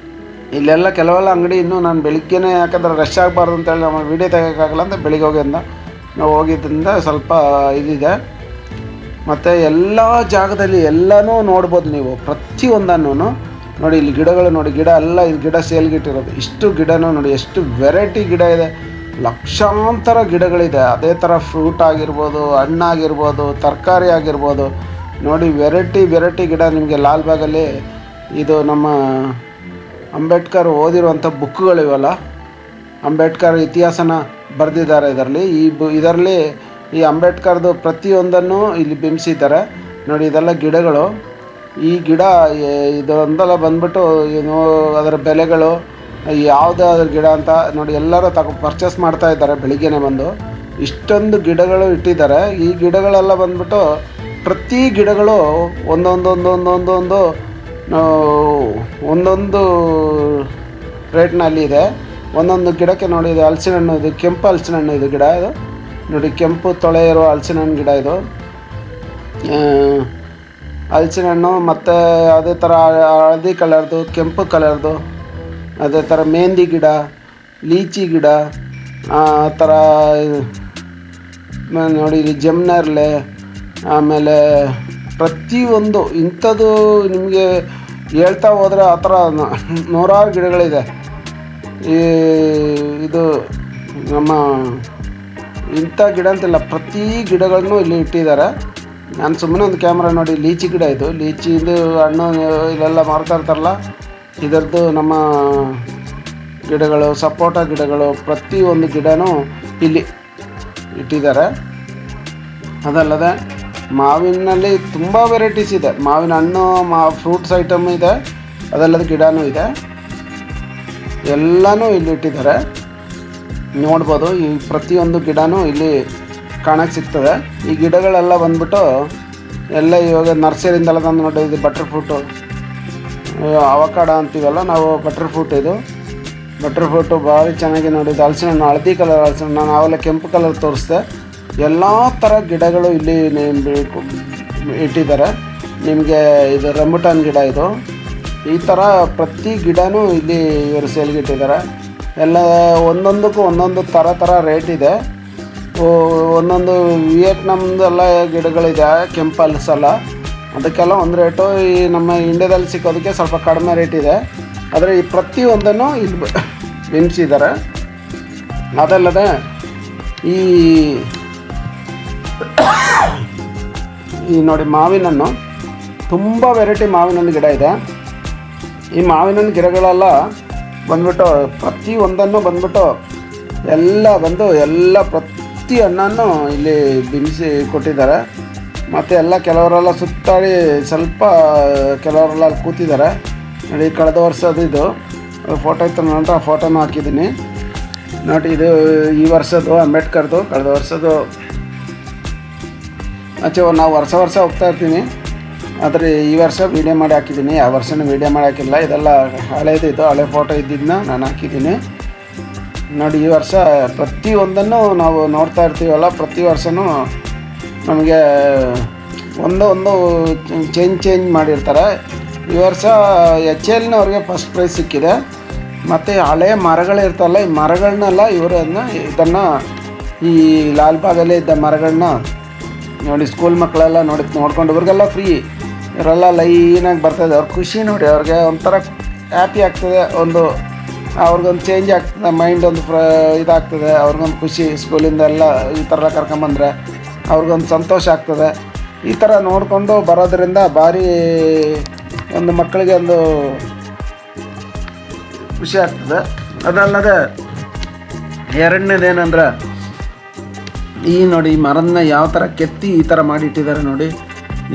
ಇಲ್ಲೆಲ್ಲ. ಕೆಲವೆಲ್ಲ ಅಂಗಡಿ ಇನ್ನೂ ನಾನು ಬೆಳಿಗ್ಗೆನೇ, ಯಾಕಂದರೆ ರಶ್ ಆಗಬಾರ್ದು ಅಂತೇಳಿ ನಮ್ಮ ವೀಡಿಯೋ ತೆಗೋಕ್ಕಾಗಲ್ಲ ಅಂತ ಬೆಳಿಗ್ಗೆ ಹೋಗಿದ್ದ ನಾವು ಹೋಗಿದ್ದರಿಂದ ಸ್ವಲ್ಪ ಇದಿದೆ. ಮತ್ತು ಎಲ್ಲ ಜಾಗದಲ್ಲಿ ಎಲ್ಲನೂ ನೋಡ್ಬೋದು ನೀವು, ಪ್ರತಿಯೊಂದನ್ನು ನೋಡಿ. ಇಲ್ಲಿ ಗಿಡಗಳು ನೋಡಿ, ಗಿಡ ಎಲ್ಲ ಇದು ಗಿಡ ಸೇಲ್ಗಿಟ್ಟಿರೋದು. ಇಷ್ಟು ಗಿಡನೂ ನೋಡಿ, ಎಷ್ಟು ವೆರೈಟಿ ಗಿಡ ಇದೆ, ಲಕ್ಷಾಂತರ ಗಿಡಗಳಿದೆ. ಅದೇ ಥರ ಫ್ರೂಟ್ ಆಗಿರ್ಬೋದು, ಹಣ್ಣಾಗಿರ್ಬೋದು, ತರಕಾರಿ ಆಗಿರ್ಬೋದು ನೋಡಿ. ವೆರೈಟಿ ಗಿಡ ನಿಮಗೆ ಲಾಲ್ಬಾಗಲ್ಲಿ. ಇದು ನಮ್ಮ ಅಂಬೇಡ್ಕರ್ ಓದಿರುವಂಥ ಬುಕ್ಗಳಿವಲ್ಲ, ಅಂಬೇಡ್ಕರ್ ಇತಿಹಾಸನ ಬರೆದಿದ್ದಾರೆ ಇದರಲ್ಲಿ. ಇದರಲ್ಲಿ ಈ ಅಂಬೇಡ್ಕರ್ದು ಪ್ರತಿಯೊಂದನ್ನು ಇಲ್ಲಿ ಬಿಂಬಿಸಿದ್ದಾರೆ ನೋಡಿ. ಇದೆಲ್ಲ ಗಿಡಗಳು. ಈ ಗಿಡ ಇದೊಂದೆಲ್ಲ ಬಂದ್ಬಿಟ್ಟು ಅದರ ಬೆಲೆಗಳು, ಯಾವುದಾದ್ರ ಗಿಡ ಅಂತ ನೋಡಿ ಎಲ್ಲರೂ ಪರ್ಚೇಸ್ ಮಾಡ್ತಾ ಇದ್ದಾರೆ ಬೆಳಿಗ್ಗೆನೇ ಬಂದು. ಇಷ್ಟೊಂದು ಗಿಡಗಳು ಇಟ್ಟಿದ್ದಾರೆ. ಈ ಗಿಡಗಳೆಲ್ಲ ಬಂದ್ಬಿಟ್ಟು ಪ್ರತಿ ಗಿಡಗಳು ಒಂದೊಂದು ರೇಟ್ನಲ್ಲಿ ಇದೆ. ಒಂದೊಂದು ಗಿಡಕ್ಕೆ ನೋಡಿ, ಇದು ಹಲಸಿನ ಹಣ್ಣು, ಇದು ಕೆಂಪು ಹಲಸಿನ ಹಣ್ಣು. ಇದು ಗಿಡ ಇದು ನೋಡಿ, ಕೆಂಪು ತೊಳೆ ಇರೋ ಹಲಸಿನ ಹಣ್ಣು ಗಿಡ ಇದು. ಹಲಸಿನ ಹಣ್ಣು ಮತ್ತು ಅದೇ ಥರ ಹಳದಿ ಕಲರ್ದು, ಕೆಂಪು ಕಲರ್ದು, ಅದೇ ಥರ ಮೆಹಂದಿ ಗಿಡ, ಲೀಚಿ ಗಿಡ, ಆ ಥರ ನೋಡಿ. ಇಲ್ಲಿ ಜಮ್ನರ್ಲೆ, ಆಮೇಲೆ ಪ್ರತಿಯೊಂದು ಇಂಥದ್ದು ನಿಮಗೆ ಹೇಳ್ತಾ ಹೋದರೆ ಆ ಥರ ನೂರಾರು ಗಿಡಗಳಿದೆ. ಇದು ನಮ್ಮ ಇಂಥ ಗಿಡ ಅಂತಿಲ್ಲ, ಪ್ರತಿ ಗಿಡಗಳನ್ನು ಇಲ್ಲಿ ಇಟ್ಟಿದ್ದಾರೆ. ನಾನು ಸುಮ್ಮನೆ ಒಂದು ಕ್ಯಾಮ್ರಾ ನೋಡಿ. ಲೀಚಿ ಗಿಡ ಇದು, ಲೀಚಿದು ಹಣ್ಣು ಇಲ್ಲೆಲ್ಲ ಮಾರ್ತಾ ಇರ್ತಾರಲ್ಲ, ಇದರದ್ದು ನಮ್ಮ ಗಿಡಗಳು, ಸಪೋಟ ಗಿಡಗಳು, ಪ್ರತಿಯೊಂದು ಗಿಡನೂ ಇಲ್ಲಿ ಇಟ್ಟಿದ್ದಾರೆ. ಅದಲ್ಲದೆ ಮಾವಿನಲ್ಲಿ ತುಂಬ ವೆರೈಟೀಸ್ ಇದೆ. ಮಾವಿನ ಹಣ್ಣು, ಫ್ರೂಟ್ಸ್ ಐಟಮ್ ಇದೆ, ಅದಲ್ಲದೆ ಗಿಡನೂ ಇದೆ. ಎಲ್ಲನೂ ಇಲ್ಲಿ ಇಟ್ಟಿದ್ದಾರೆ ನೋಡ್ಬೋದು. ಈ ಪ್ರತಿಯೊಂದು ಗಿಡನೂ ಇಲ್ಲಿ ಕಾಣಕ್ಕೆ ಸಿಗ್ತದೆ. ಈ ಗಿಡಗಳೆಲ್ಲ ಬಂದ್ಬಿಟ್ಟು ಎಲ್ಲ ಇವಾಗ ನರ್ಸರಿಯಿಂದೆಲ್ಲ ತಂದು ನೋಡಿ. ಇದು ಬಟರ್ ಫ್ರೂಟು, ಅವಕಾಡ ಅಂತೀವಲ್ಲ ನಾವು, ಬಟರ್ ಫ್ರೂಟ್. ಇದು ಬಟರ್ ಫ್ರೂಟು ಭಾರಿ ಚೆನ್ನಾಗಿ ನೋಡಿ. ಇದು ಹಲಸಿನ ಹಣ್ಣು, ಹಳದಿ ಕಲರ್ ಹಲಸಿನ. ನಾನು ಆವೆಲ್ಲ ಕೆಂಪು ಕಲರ್ ತೋರಿಸ್ದೆ. ಎಲ್ಲ ಥರ ಗಿಡಗಳು ಇಲ್ಲಿ ಇಟ್ಟಿದ್ದಾರೆ ನಿಮಗೆ. ಇದು ರಂಬುಟಾನ್ ಗಿಡ ಇದು. ಈ ಥರ ಪ್ರತಿ ಗಿಡನೂ ಇಲ್ಲಿ ಇವರು ಸೇಲ್ಗಿಟ್ಟಿದ್ದಾರೆ. ಎಲ್ಲ ಒಂದೊಂದಕ್ಕೂ ಒಂದೊಂದು ಥರ ರೇಟ್ ಇದೆ. ಒಂದೊಂದು ವಿಯೆಟ್ನಾಮ್ದೆಲ್ಲ ಗಿಡಗಳಿದೆ, ಕೆಂಪು ಹಲಸಲ್ಲ, ಅದಕ್ಕೆಲ್ಲ ಒಂದು ರೇಟು. ಈ ನಮ್ಮ ಇಂಡಿಯಾದಲ್ಲಿ ಸಿಕ್ಕೋದಕ್ಕೆ ಸ್ವಲ್ಪ ಕಡಿಮೆ ರೇಟ್ ಇದೆ. ಆದರೆ ಈ ಪ್ರತಿಯೊಂದನ್ನು ಇಲ್ಲಿ ಬಿಂಬಿಸಿದ್ದಾರೆ. ಅದಲ್ಲದೆ ಈ ನೋಡಿ ಮಾವಿನಣ್ಣು, ತುಂಬ ವೆರೈಟಿ ಮಾವಿನಣ್ಣು ಗಿಡ ಇದೆ. ಈ ಮಾವಿನಣ್ಣು ಗಿಡಗಳೆಲ್ಲ ಬಂದ್ಬಿಟ್ಟು ಪ್ರತಿಯೊಂದನ್ನು ಬಂದ್ಬಿಟ್ಟು ಎಲ್ಲ ಪ್ರತಿ ಹಣ್ಣನ್ನು ಇಲ್ಲಿ ಬಿಂಬಿಸಿ ಕೊಟ್ಟಿದ್ದಾರೆ. ಮತ್ತು ಎಲ್ಲ ಕೆಲವರೆಲ್ಲ ಸುತ್ತಾಡಿ ಸ್ವಲ್ಪ ಕೆಲವರೆಲ್ಲ ಅಲ್ಲಿ ಕೂತಿದ್ದಾರೆ ನೋಡಿ. ಕಳೆದ ವರ್ಷದ್ದು ಇದು ಫೋಟೋ ಇತ್ತು ನಂತರ ಆ ಫೋಟೋನೂ ಹಾಕಿದ್ದೀನಿ ನೋಡಿ. ಇದು ಈ ವರ್ಷದ್ದು ಅಂಬೇಡ್ಕರ್ದು, ಕಳೆದ ವರ್ಷದ್ದು. ನಾವು ವರ್ಷ ಹೋಗ್ತಾ ಇರ್ತೀನಿ, ಆದರೆ ಈ ವರ್ಷ ವೀಡಿಯೋ ಮಾಡಿ ಹಾಕಿದ್ದೀನಿ. ಆ ವರ್ಷನೂ ವೀಡಿಯೋ ಮಾಡಿ ಹಾಕಿಲ್ಲ. ಇದೆಲ್ಲ ಹಳೇದು, ಇದು ಹಳೆ ಫೋಟೋ ಇದ್ದಿದ್ದನ್ನ ನಾನು ಹಾಕಿದ್ದೀನಿ ನೋಡಿ. ಈ ವರ್ಷ ಪ್ರತಿಯೊಂದನ್ನು ನಾವು ನೋಡ್ತಾ ಇರ್ತೀವಲ್ಲ, ಪ್ರತಿ ವರ್ಷವೂ ನಮಗೆ ಒಂದು ಚೇಂಜ್ ಮಾಡಿರ್ತಾರೆ. ಈ ವರ್ಷ HLನವ್ರಿಗೆ ಫಸ್ಟ್ ಪ್ರೈಸ್ ಸಿಕ್ಕಿದೆ. ಮತ್ತು ಹಳೆಯ ಮರಗಳಿರ್ತಾವಲ್ಲ, ಈ ಮರಗಳನ್ನೆಲ್ಲ ಇದನ್ನು ಈ ಲಾಲ್ಬಾಗಲ್ಲೇ ಇದ್ದ ಮರಗಳನ್ನ ನೋಡಿ, ಸ್ಕೂಲ್ ಮಕ್ಕಳೆಲ್ಲ ನೋಡ್ಕೊಂಡು ಇವ್ರಿಗೆಲ್ಲ ಫ್ರೀ, ಇವರೆಲ್ಲ ಲೈನಾಗಿ ಬರ್ತಾಯಿದೆ. ಅವ್ರ ಖುಷಿ ನೋಡಿ, ಅವ್ರಿಗೆ ಒಂಥರ ಹ್ಯಾಪಿ ಆಗ್ತದೆ, ಒಂದು ಅವ್ರಿಗೊಂದು ಚೇಂಜ್ ಆಗ್ತದೆ, ಮೈಂಡ್ ಒಂದು ಇದಾಗ್ತದೆ, ಅವ್ರಿಗೊಂದು ಖುಷಿ. ಸ್ಕೂಲಿಂದ ಎಲ್ಲ ಈ ಥರ ಕರ್ಕೊಂಬಂದರೆ ಅವ್ರಿಗೊಂದು ಸಂತೋಷ ಆಗ್ತದೆ. ಈ ಥರ ನೋಡಿಕೊಂಡು ಬರೋದರಿಂದ ಭಾರಿ ಒಂದು ಮಕ್ಕಳಿಗೆ ಒಂದು ಖುಷಿ ಆಗ್ತದೆ. ಅದಲ್ಲದೆ ಎರಡನೇದೇನೆಂದ್ರೆ ಈ ನೋಡಿ ಈ ಮರನ್ನ ಯಾವ ಥರ ಕೆತ್ತಿ ಈ ಥರ ಮಾಡಿಟ್ಟಿದ್ದಾರೆ ನೋಡಿ.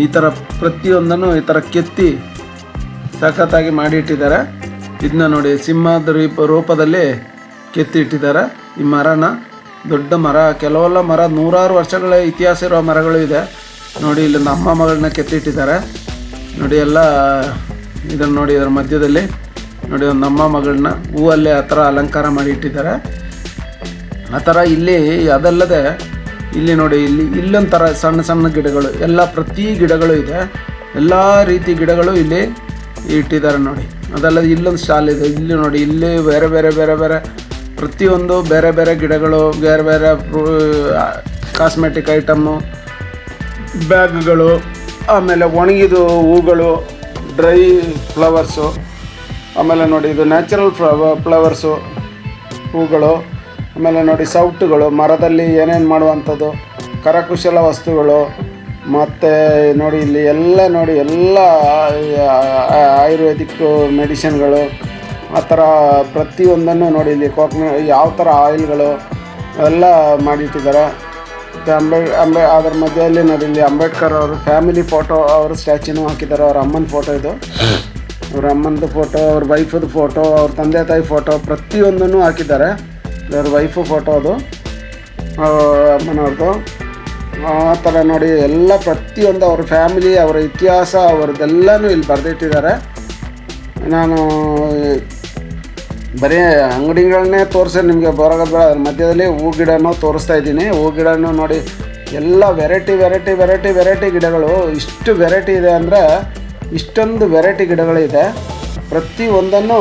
ಈ ಥರ ಪ್ರತಿಯೊಂದನ್ನು ಈ ಥರ ಕೆತ್ತಿ ಸಖತ್ತಾಗಿ ಮಾಡಿಟ್ಟಿದ್ದಾರೆ. ಇದನ್ನ ನೋಡಿ ಸಿಂಹದ ರೂಪದಲ್ಲಿ ಕೆತ್ತಿ ಇಟ್ಟಿದ್ದಾರೆ. ಈ ಮರನ ದೊಡ್ಡ ಮರ, ಕೆಲವೆಲ್ಲ ಮರ ನೂರಾರು ವರ್ಷಗಳ ಇತಿಹಾಸ ಇರೋ ಮರಗಳು ಇದೆ ನೋಡಿ. ಇಲ್ಲಿ ನಮ್ಮ ಮಗಳನ್ನ ಕೆತ್ತಿಟ್ಟಿದ್ದಾರೆ ನೋಡಿ. ಎಲ್ಲ ಇದನ್ನು ನೋಡಿ, ಇದರ ಮಧ್ಯದಲ್ಲಿ ನೋಡಿ ಒಂದು ನಮ್ಮ ಮಗಳನ್ನ ಹೂವಲ್ಲೇ ಆ ಥರ ಅಲಂಕಾರ ಮಾಡಿ ಇಟ್ಟಿದ್ದಾರೆ. ಆ ಥರ ಇಲ್ಲಿ ಅದಲ್ಲದೆ ಇಲ್ಲಿ ನೋಡಿ, ಇಲ್ಲೊಂಥರ ಸಣ್ಣ ಸಣ್ಣ ಗಿಡಗಳು ಎಲ್ಲ ಪ್ರತಿ ಗಿಡಗಳು ಇದೆ, ಎಲ್ಲ ರೀತಿ ಗಿಡಗಳು ಇಲ್ಲಿ ಇಟ್ಟಿದ್ದಾರೆ ನೋಡಿ. ಅದಲ್ಲದೆ ಇಲ್ಲೊಂದು ಸ್ಟಾಲ್ ಇದೆ. ಇಲ್ಲಿ ನೋಡಿ, ಇಲ್ಲಿ ಬೇರೆ ಬೇರೆ ಬೇರೆ ಬೇರೆ ಪ್ರತಿಯೊಂದು ಬೇರೆ ಬೇರೆ ಗಿಡಗಳು, ಬೇರೆ ಬೇರೆ ಕಾಸ್ಮೆಟಿಕ್ ಐಟಮ್ಮು, ಬ್ಯಾಗ್ಗಳು, ಆಮೇಲೆ ಒಣಗಿದು ಹೂಗಳು, ಡ್ರೈ ಫ್ಲವರ್ಸು, ಆಮೇಲೆ ನೋಡಿ ಇದು ನ್ಯಾಚುರಲ್ ಫ್ಲವರ್ಸು ಹೂಗಳು, ಆಮೇಲೆ ನೋಡಿ ಸೌಟುಗಳು, ಮರದಲ್ಲಿ ಏನೇನು ಮಾಡುವಂಥದ್ದು ಕರಕುಶಲ ವಸ್ತುಗಳು, ಮತ್ತು ನೋಡಿ ಇಲ್ಲಿ ಎಲ್ಲ ನೋಡಿ ಎಲ್ಲ ಆಯುರ್ವೇದಿಕ್ ಮೆಡಿಸಿನ್ಗಳು, ಆ ಥರ ಪ್ರತಿಯೊಂದನ್ನು ನೋಡಿ. ಇಲ್ಲಿ ಯಾವ ಥರ ಆಯಿಲ್ಗಳು ಎಲ್ಲ ಮಾಡಿಟ್ಟಿದ್ದಾರೆ. ಮತ್ತು ಅದರ ಮಧ್ಯದಲ್ಲಿ ನೋಡಿ ಇಲ್ಲಿ ಅಂಬೇಡ್ಕರ್ ಅವ್ರ ಫ್ಯಾಮಿಲಿ ಫೋಟೋ, ಅವ್ರ ಸ್ಟ್ಯಾಚ್ಯೂನು ಹಾಕಿದ್ದಾರೆ. ಅವ್ರ ಅಮ್ಮನ ಫೋಟೋ ಇದು, ಅವ್ರ ಅಮ್ಮನದು ಫೋಟೋ, ಅವ್ರ ವೈಫದು ಫೋಟೋ, ಅವ್ರ ತಂದೆ ತಾಯಿ ಫೋಟೋ ಪ್ರತಿಯೊಂದನ್ನು ಹಾಕಿದ್ದಾರೆ. ಅವ್ರ ವೈಫು ಫೋಟೋ ಅದು ಅಮ್ಮನವ್ರದ್ದು. ಆ ಥರ ನೋಡಿ ಎಲ್ಲ ಪ್ರತಿಯೊಂದು ಅವ್ರ ಫ್ಯಾಮಿಲಿ, ಅವರ ಇತಿಹಾಸ ಅವ್ರದ್ದೆಲ್ಲನೂ ಇಲ್ಲಿ ಬರೆದಿಟ್ಟಿದ್ದಾರೆ. ನಾನು ಬರೀ ಅಂಗಡಿಗಳನ್ನೇ ತೋರಿಸಿ ನಿಮಗೆ ಬರೋದು ಬೇಡ, ಅದ್ರ ಮಧ್ಯದಲ್ಲಿ ಹೂ ಗಿಡನೂ ತೋರಿಸ್ತಾ ಇದ್ದೀನಿ. ಹೂ ಗಿಡನೂ ನೋಡಿ ಎಲ್ಲ ವೆರೈಟಿ ಗಿಡಗಳು. ಇಷ್ಟು ವೆರೈಟಿ ಇದೆ ಅಂದರೆ ಇಷ್ಟೊಂದು ವೆರೈಟಿ ಗಿಡಗಳಿದೆ. ಪ್ರತಿ ಒಂದನ್ನು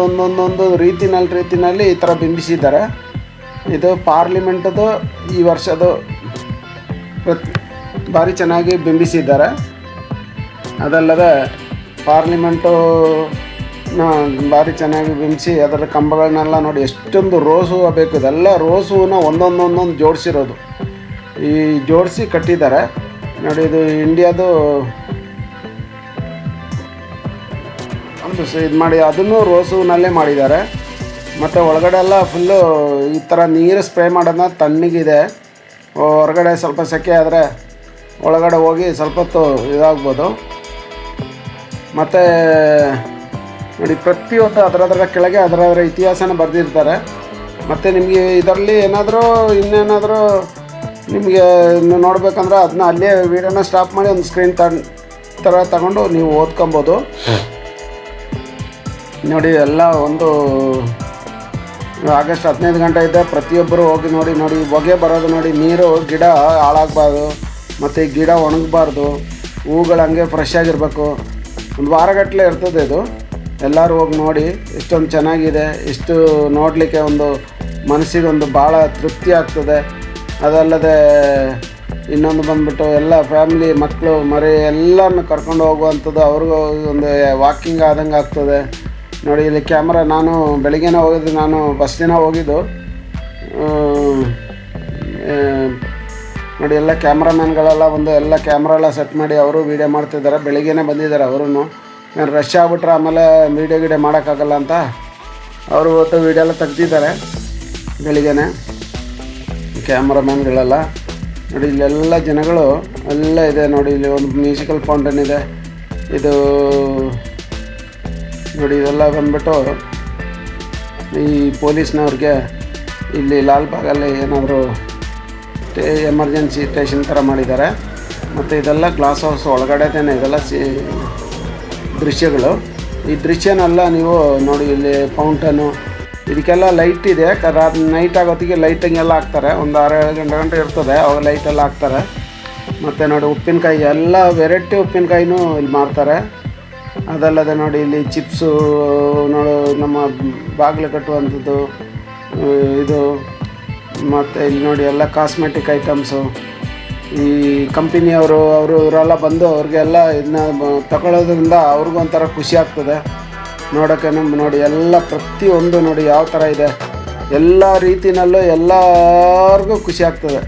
ಒಂದೊಂದು ರೀತಿನಲ್ಲಿ ಈ ಥರ ಬಿಂಬಿಸಿದ್ದಾರೆ. ಇದು ಪಾರ್ಲಿಮೆಂಟದು ಈ ವರ್ಷದ್ದು ಭಾರಿ ಚೆನ್ನಾಗಿ ಬಿಂಬಿಸಿದ್ದಾರೆ. ಅದಲ್ಲದೆ ಪಾರ್ಲಿಮೆಂಟು ಭಾರಿ ಚೆನ್ನಾಗಿ ಬಿಂಬಿಸಿ ಅದರ ಕಂಬಗಳನ್ನೆಲ್ಲ ನೋಡಿ ಎಷ್ಟೊಂದು ರೋಸ್ ಹೂವು ಬೇಕು. ಇದೆಲ್ಲ ರೋಸ್ ಹೂವನ್ನ ಒಂದೊಂದು ಜೋಡಿಸಿರೋದು, ಈ ಜೋಡಿಸಿ ಕಟ್ಟಿದ್ದಾರೆ ನೋಡಿ. ಇದು ಇಂಡಿಯಾದು ಒಂದು ಇದು ಮಾಡಿ ಅದನ್ನು ರೋಸ್ ಹೂವಿನಲ್ಲೇ ಮಾಡಿದ್ದಾರೆ. ಮತ್ತು ಒಳಗಡೆ ಎಲ್ಲ ಫುಲ್ಲು ಈ ಥರ ನೀರು ಸ್ಪ್ರೇ ಮಾಡೋದನ್ನ ತಣ್ಣಗಿದೆ. ಹೊರಗಡೆ ಸ್ವಲ್ಪ ಸೆಕೆ ಆದರೆ ಒಳಗಡೆ ಹೋಗಿ ಸ್ವಲ್ಪ ಹೊತ್ತು ಇದಾಗ್ಬೋದು. ಮತ್ತು ನೋಡಿ ಪ್ರತಿಯೊಂದು ಅದರ ಕೆಳಗೆ ಅದರ ಇತಿಹಾಸನ ಬರೆದಿರ್ತಾರೆ. ಮತ್ತು ನಿಮಗೆ ಇದರಲ್ಲಿ ಇನ್ನೇನಾದರೂ ನಿಮಗೆ ನೋಡಬೇಕಂದ್ರೆ ಅದನ್ನ ಅಲ್ಲೇ ವೀಡಿಯೋನ ಸ್ಟಾಪ್ ಮಾಡಿ ಒಂದು ಸ್ಕ್ರೀನ್ ಥರ ತಗೊಂಡು ನೀವು ಓದ್ಕೊಬೋದು ನೋಡಿ. ಎಲ್ಲ ಒಂದು ಆಗಸ್ಟ್ 15 ಗಂಟೆ ಇದೆ. ಪ್ರತಿಯೊಬ್ಬರು ಹೋಗಿ ನೋಡಿ ಹೊಗೆ ಬರೋದು ನೋಡಿ. ನೀರು ಗಿಡ ಹಾಳಾಗಬಾರ್ದು, ಮತ್ತು ಈ ಗಿಡ ಒಣಗಬಾರ್ದು, ಹೂಗಳು ಹಂಗೆ ಫ್ರೆಶ್ ಆಗಿರಬೇಕು. ಒಂದು ವಾರಗಟ್ಟಲೆ ಇರ್ತದೆ ಇದು. ಎಲ್ಲರೂ ಹೋಗಿ ನೋಡಿ, ಎಷ್ಟೊಂದು ಚೆನ್ನಾಗಿದೆ. ಎಷ್ಟು ನೋಡಲಿಕ್ಕೆ ಒಂದು ಮನಸ್ಸಿಗೆ ಒಂದು ಭಾಳ ತೃಪ್ತಿ ಆಗ್ತದೆ. ಅದಲ್ಲದೆ ಇನ್ನೊಂದು ಬಂದ್ಬಿಟ್ಟು ಎಲ್ಲ ಫ್ಯಾಮಿಲಿ ಮಕ್ಕಳು ಮರಿ ಎಲ್ಲರನ್ನು ಕರ್ಕೊಂಡು ಹೋಗುವಂಥದ್ದು, ಅವ್ರಿಗೂ ಒಂದು ವಾಕಿಂಗ್ ಆದಂಗೆ ಆಗ್ತದೆ ನೋಡಿ. ಇಲ್ಲಿ ಕ್ಯಾಮ್ರಾ ನಾನು ಬೆಳಿಗ್ಗೆನೇ ಹೋಗಿದ್ದು, ನಾನು ಬಸ್ ದಿನ ಹೋಗಿದ್ದು ನೋಡಿ. ಎಲ್ಲ ಕ್ಯಾಮ್ರಾಮ್ಯಾನ್ಗಳೆಲ್ಲ ಎಲ್ಲ ಕ್ಯಾಮ್ರಾ ಎಲ್ಲ ಸೆಟ್ ಮಾಡಿ ಅವರು ವೀಡಿಯೋ ಮಾಡ್ತಿದ್ದಾರೆ. ಬೆಳಿಗ್ಗೆನೇ ಬಂದಿದ್ದಾರೆ ಅವರು. ನಾನು ರಶ್ ಆಗ್ಬಿಟ್ರೆ ಆಮೇಲೆ ವೀಡಿಯೋ ಮಾಡೋಕ್ಕಾಗಲ್ಲ ಅಂತ ಅವರು ಹೊತ್ತು ವೀಡಿಯೋ ಎಲ್ಲ ತೆಗ್ದಿದ್ದಾರೆ ಬೆಳಿಗ್ಗೆನೇ ಕ್ಯಾಮ್ರಾಮ್ಯಾನ್ಗಳೆಲ್ಲ ನೋಡಿ. ಇಲ್ಲೆಲ್ಲ ಜನಗಳು ಎಲ್ಲ ಇದೆ ನೋಡಿ. ಇಲ್ಲಿ ಒಂದು ಮ್ಯೂಸಿಕಲ್ ಫೌಂಟೇನ್ ಇದೆ. ಇದು ನೋಡಿ ಇದೆಲ್ಲ ಬಂದ್ಬಿಟ್ಟು ಈ ಪೊಲೀಸ್ನವ್ರಿಗೆ ಇಲ್ಲಿ ಲಾಲ್ಬಾಗಲ್ಲಿ ಏನಾದರೂ ಎಮರ್ಜೆನ್ಸಿ ಸ್ಟೇಷನ್ ಥರ ಮಾಡಿದ್ದಾರೆ. ಮತ್ತು ಇದೆಲ್ಲ ಗ್ಲಾಸ್ ಹೌಸ್ ಒಳಗಡೆದೇನೆ ಇದೆಲ್ಲ ದೃಶ್ಯಗಳು. ಈ ದೃಶ್ಯನೆಲ್ಲ ನೀವು ನೋಡಿ. ಇಲ್ಲಿ ಫೌಂಟೇನು, ಇದಕ್ಕೆಲ್ಲ ಲೈಟ್ ಇದೆ. ನೈಟ್ ಆಗೋತ್ತಿಗೆ ಲೈಟಿಂಗೆಲ್ಲ ಹಾಕ್ತಾರೆ. ಒಂದು 6-7 ಗಂಟೆ ಇರ್ತದೆ, ಅವಾಗ ಲೈಟೆಲ್ಲ ಹಾಕ್ತಾರೆ. ಮತ್ತು ನೋಡಿ ಉಪ್ಪಿನಕಾಯಿ, ಎಲ್ಲ ವೆರೈಟಿ ಉಪ್ಪಿನಕಾಯಿನೂ ಇಲ್ಲಿ ಮಾರ್ತಾರೆ. ಅದಲ್ಲದೆ ನೋಡಿ ಇಲ್ಲಿ ಚಿಪ್ಸು ನೋಡು, ನಮ್ಮ ಬಾಗಿಲು ಕಟ್ಟುವಂಥದ್ದು ಇದು. ಮತ್ತು ಇಲ್ಲಿ ನೋಡಿ ಎಲ್ಲ ಕಾಸ್ಮೆಟಿಕ್ ಐಟಮ್ಸು. ಈ ಕಂಪನಿಯವರು ಇವರೆಲ್ಲ ಬಂದು ಅವ್ರಿಗೆಲ್ಲ ಇದನ್ನ ತಗೊಳ್ಳೋದ್ರಿಂದ ಅವ್ರಿಗೂ ಒಂಥರ ಖುಷಿ ಆಗ್ತದೆ. ನೋಡೋಕ್ಕೆ ನೋಡಿ ಎಲ್ಲ ಪ್ರತಿಯೊಂದು ನೋಡಿ ಯಾವ ಥರ ಇದೆ, ಎಲ್ಲ ರೀತಿಯಲ್ಲೂ ಎಲ್ಲರಿಗೂ ಖುಷಿ ಆಗ್ತದೆ.